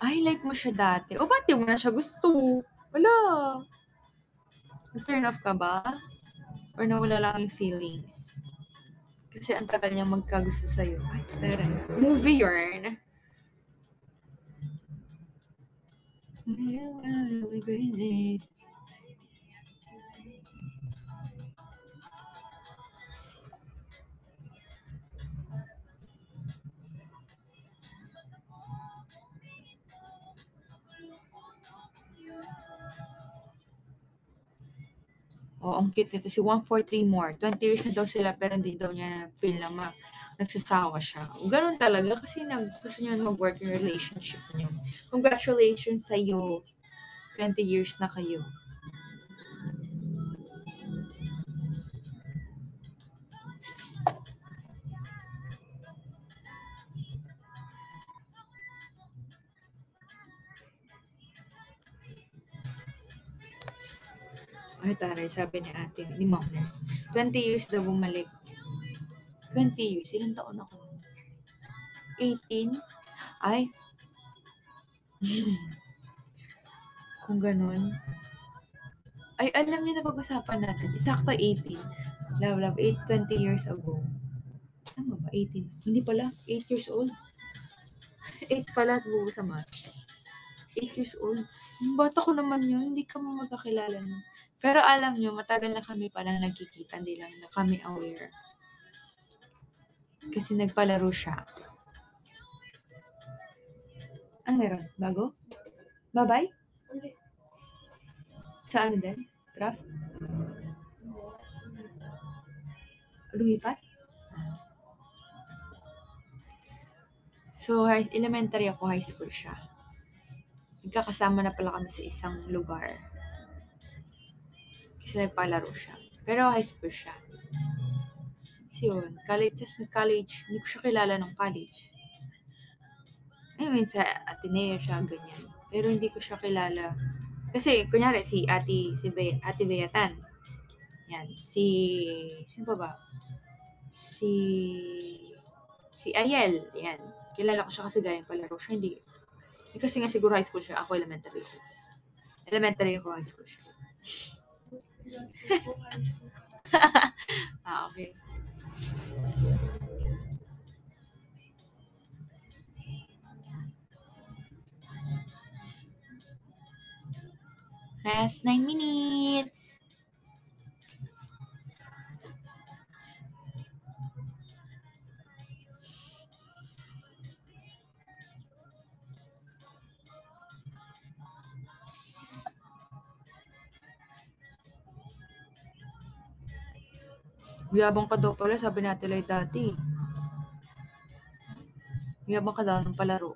Ay, like mo siya dati. O, ba't di mo na siya gusto? Wala. Turn off ka ba? Or nawala lang yung feelings? Kasi ang tagal niya magkagusto sa'yo. Ay, tara. Movie yarn. Crazy. Oh, ang cute nito. Si 143 more. 20 years na daw sila pero hindi daw niya feel na nagsasawa siya. Ganun talaga kasi gusto niya mag-work yung relationship niyo. Congratulations sa'yo. 20 years na kayo. Ay, taray, sabi ni ate, ni mom, 20 years daw bumalik. 20 years, ilang taon ako? 18? Ay, kung ganun. Ay, alam niyo na pag-usapan natin, isakto 18. Love, 20 years ago. Tama ba? 18? Hindi pala, 8 years old. 8 pala, buo sa math. 8 years old. Bata ko naman yun, hindi ka mo magkakilala nun. Pero alam nyo, matagal na kami palang nagkikita, hindi lang na kami aware. Kasi nagpalaro siya. Ano meron? Bago? Bye-bye? Sa ano din? Draft? Lumipat? So, elementary ako, high school siya. Nagkakasama na pala kami sa isang lugar. Kasi nagpalaro siya. Pero high school siya. Kasi yun, college, hindi ko siya kilala ng college. I mean, sa Ateneo siya, ganyan. Pero hindi ko siya kilala. Kasi, kunyari, Ate Beatan. Yan. Sino pa ba? Si Ayel. Yan. Kilala ko siya kasi galing palaro siya. Hindi. Kasi nga siguro high school siya. Ako elementary. Elementary ako, high school siya. Okay. Last 9 minutes. Yabang ka daw pala, sabi natin like dati. Yabang ka daw ng palaro.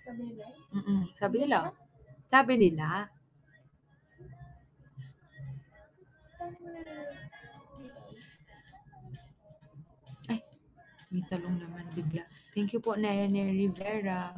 Sabi nila? Sabi nila. Sabi nila. Ay, may talong naman bigla. Thank you po, Nene Rivera.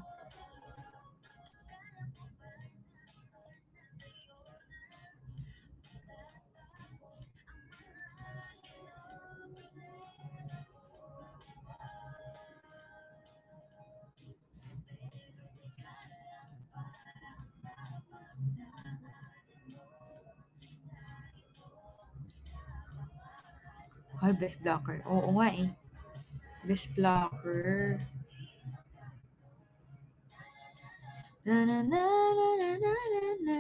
Ay, best blocker. Oo nga eh. Best blocker. Na na na na na na na na.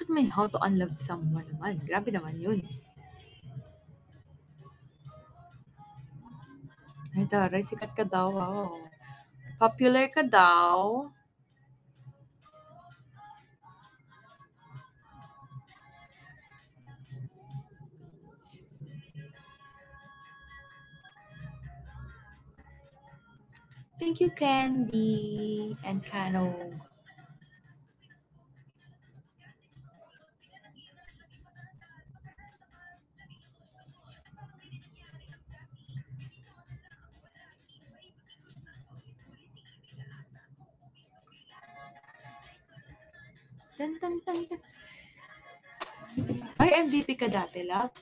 may how to unlove someone naman. Grabe naman yun. Ay, taray, sikat ka daw. Wow. Popular ka daw. Thank you, Candy and Kano. Tan, tan, tan, tan. Ay, MVP ka dati, love?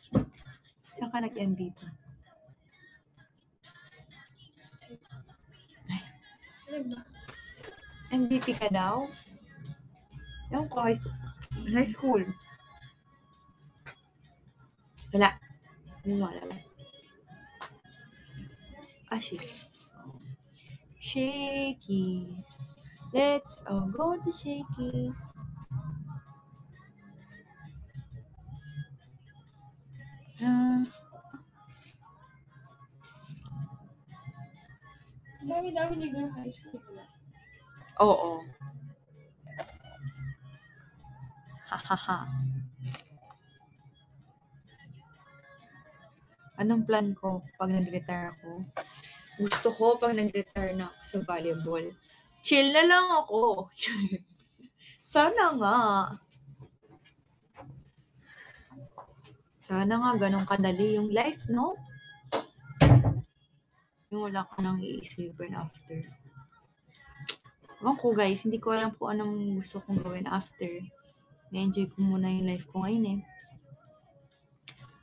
Saan ka nag-MVP? Ano ba? MVP ka daw? Yung ko, high school. Wala. Hindi mo alam. Ah, Shaky. Let's all go to Shakey's. Dami-dami ligo ng high school. Oo. Hahaha. Anong plan ko pag nag-retire ako? Gusto ko pag nag-retire na ako sa volleyball, chill na lang ako. Sana nga. Sana nga ganun kadali yung life, no? Yung wala ka nang iisipin after. Ewan ko guys, hindi ko alam kung anong gusto kong gawin after. Na-enjoy ko muna yung life ko ngayon eh.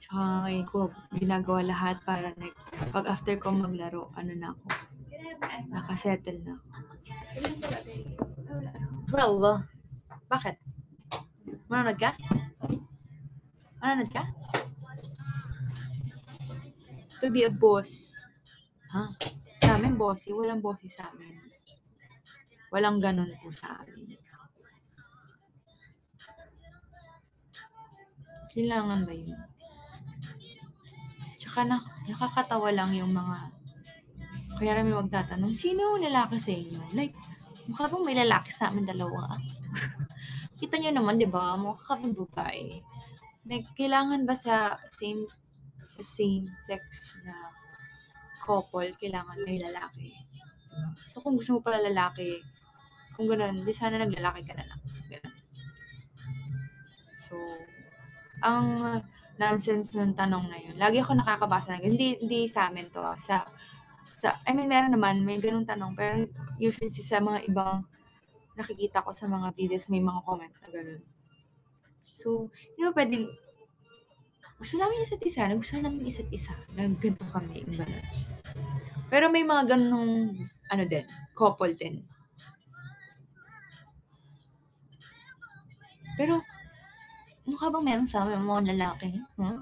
Tsaka ngayon ko ginagawa lahat para pag after ko maglaro, ano na ako, nakasettle na ako. 12. Bakit? Manonood ka? Manonood ka? To be a boss. Ha? Sa amin, bossy. Walang bossy sa amin. Walang ganun po sa amin. Kailangan ba yun? Tsaka nakakatawa lang yung mga, kaya may magtatanong, sino lalaki sa inyo? Like, mukha bang may lalaki sa amin dalawa? Kita nyo naman, di ba? Mukha kaming babae. Like, kailangan ba sa same sex na couple, kailangan may lalaki? So, kung gusto mo pala lalaki, kung gano'n, di sana naglalaki ka na lang. Ganun. So, ang nonsense ng tanong na yun, lagi ako nakakabasa ng hindi sa amin to. I mean, meron naman, may ganung tanong, pero usually sa mga ibang nakikita ko sa mga videos, may mga comment na ganun. So, hindi ba pwedeng, gusto namin isa't isa, gusto namin isa't isa, na ganito kami, yung ganun. Pero may mga ganung, din, couple din. Pero, mukha bang meron sa amin mga lalaki? Huh?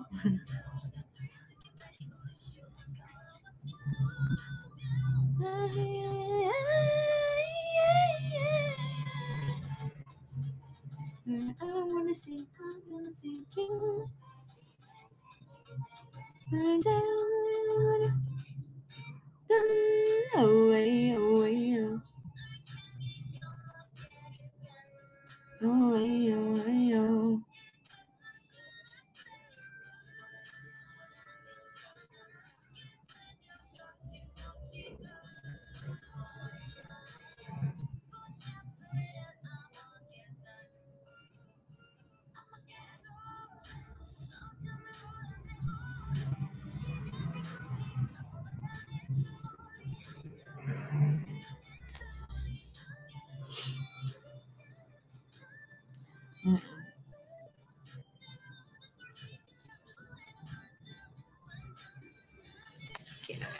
I wanna see you. Away.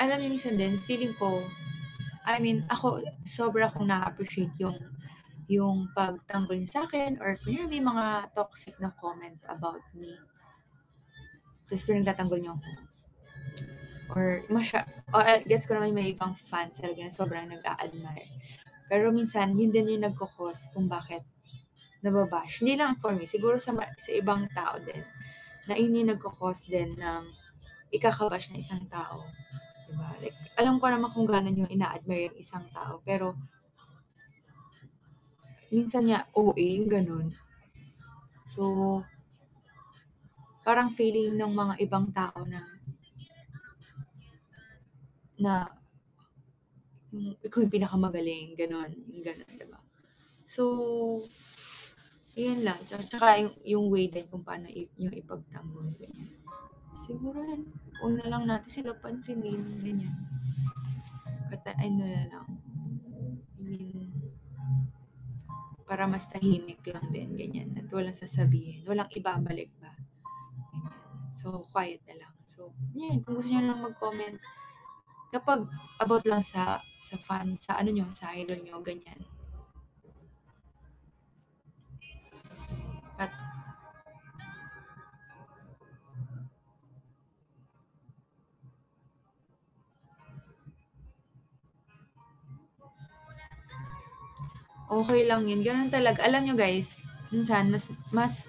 Alam niyo, minsan din, feeling ko, I mean, ako, sobra akong na-appreciate yung pagtanggol niya sa akin, or kung may mga toxic na comment about me. Tapos pinagtatanggol niyo ako. Or gets ko naman may ibang fans talaga na sobrang nag-a-admire. Pero minsan, yun din yung nagkukos kung bakit nababash. Hindi lang for me, siguro sa ibang tao din. Na yun yung nagko-cause din ng ikakabash ng isang tao. Diba? Like, alam ko naman kung gano'n yung ina-admire yung isang tao. Pero, minsan nga, OA yung gano'n. So, parang feeling ng mga ibang tao na ikaw yung pinakamagaling, gano'n, diba? So, yun lang. Tsaka yung way din kung paano yung ipagtanggol. Ganyan. Siguro yan, huwag na lang natin sila pansinin, ganyan. Ano na lang. I mean, para mas tahimik lang din, ganyan. At walang sasabihin, walang ibabalik ba. Ganyan. So, quiet na lang. So, yan, kung gusto nyo lang mag-comment, kapag about lang sa fan, sa ano nyo, sa idol nyo, ganyan. At okay lang yun. Ganun talaga. Alam nyo guys, minsan mas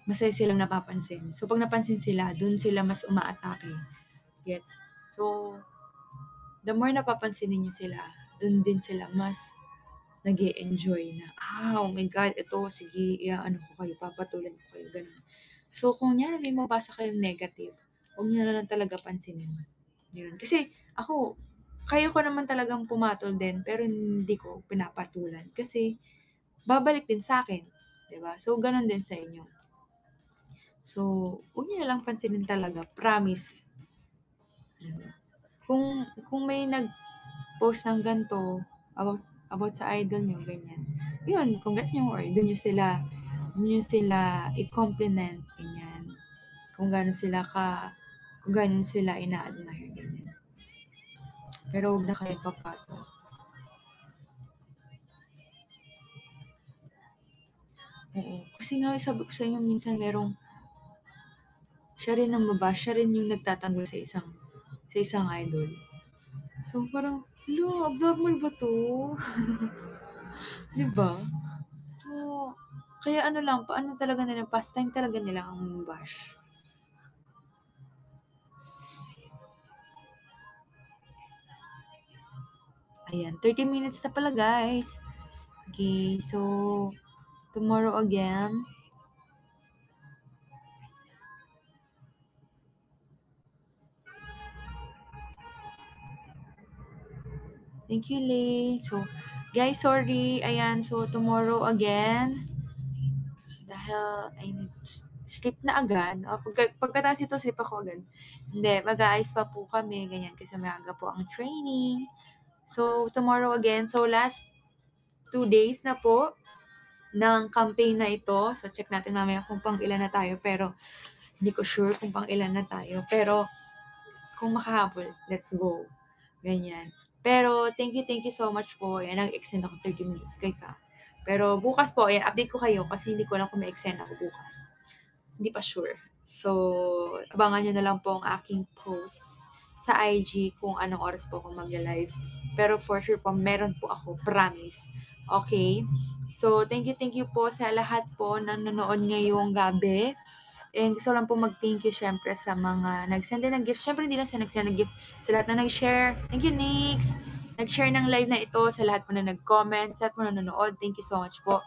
masaya silang napapansin. So, pag napansin sila, dun sila mas umaatake. Gets? So, the more napapansin niyo sila, dun din sila mas nag-e-enjoy na, oh my God, ito, sige, ano ko kayo, papatulan ko kayo, ganun. So, kung yan, may mabasa kayong negative, huwag niyo na lang talaga pansinin. Yun. Kasi, ako, kayo ko naman talagang pumatol din, pero hindi ko pinapatulan. Kasi, babalik din sa akin. Diba? So, ganun din sa inyo. So, huwag niyo na lang pansinin talaga. Promise. Kung may nag-post ng ganito about sa idol nyo, ganyan. Yun, congrats nyo or doon nyo sila i-compliment, ganyan. Kung gano'n sila ina-admire, ganyan. Pero huwag na kayo papato. Oo. Kasi nga, sabi ko sa inyo, minsan merong siya rin ang mabash, siya rin yung nagtatanggol sa isang idol. So, parang, abnormal ba to? Diba? So, kaya ano lang, paano talaga nila, pastime talaga nila ang bash. Ayan, 30 minutes na pala guys. Okay, so, tomorrow again. Thank you, Lay. So, guys, sorry. Ayan, so tomorrow again. Dahil, I need sleep na agad. Pagkatapos ito, sleep ako agad. Hindi, mag-aayos pa po kami. Ganyan, kasi maaga po ang training. So, tomorrow again. So, last 2 days na po ng campaign na ito. So, check natin mamaya kung pang ilan na tayo. Pero, hindi ko sure kung pang ilan na tayo. Pero, kung makahabol, let's go. Ganyan. Pero, thank you so much po. Yan, nag-extend ako 30 minutes, guys, ha. Pero, bukas po, yan, update ko kayo kasi hindi ko lang kung may-extend ako bukas. Hindi pa sure. So, abangan nyo na lang po ang aking post sa IG kung anong oras po ako magla-live. Pero for sure po, meron po ako, promise. Okay? So, thank you po sa lahat po na nanonood ngayong gabi. And gusto lang po mag-thank you syempre sa mga nag-send din ng gift. Syempre hindi lang sa nag-send ng gift, sa lahat na nag-share. Thank you, Nix! Nag-share ng live na ito, sa lahat po na nag-comment, sa lahat po na nanonood. Thank you so much po.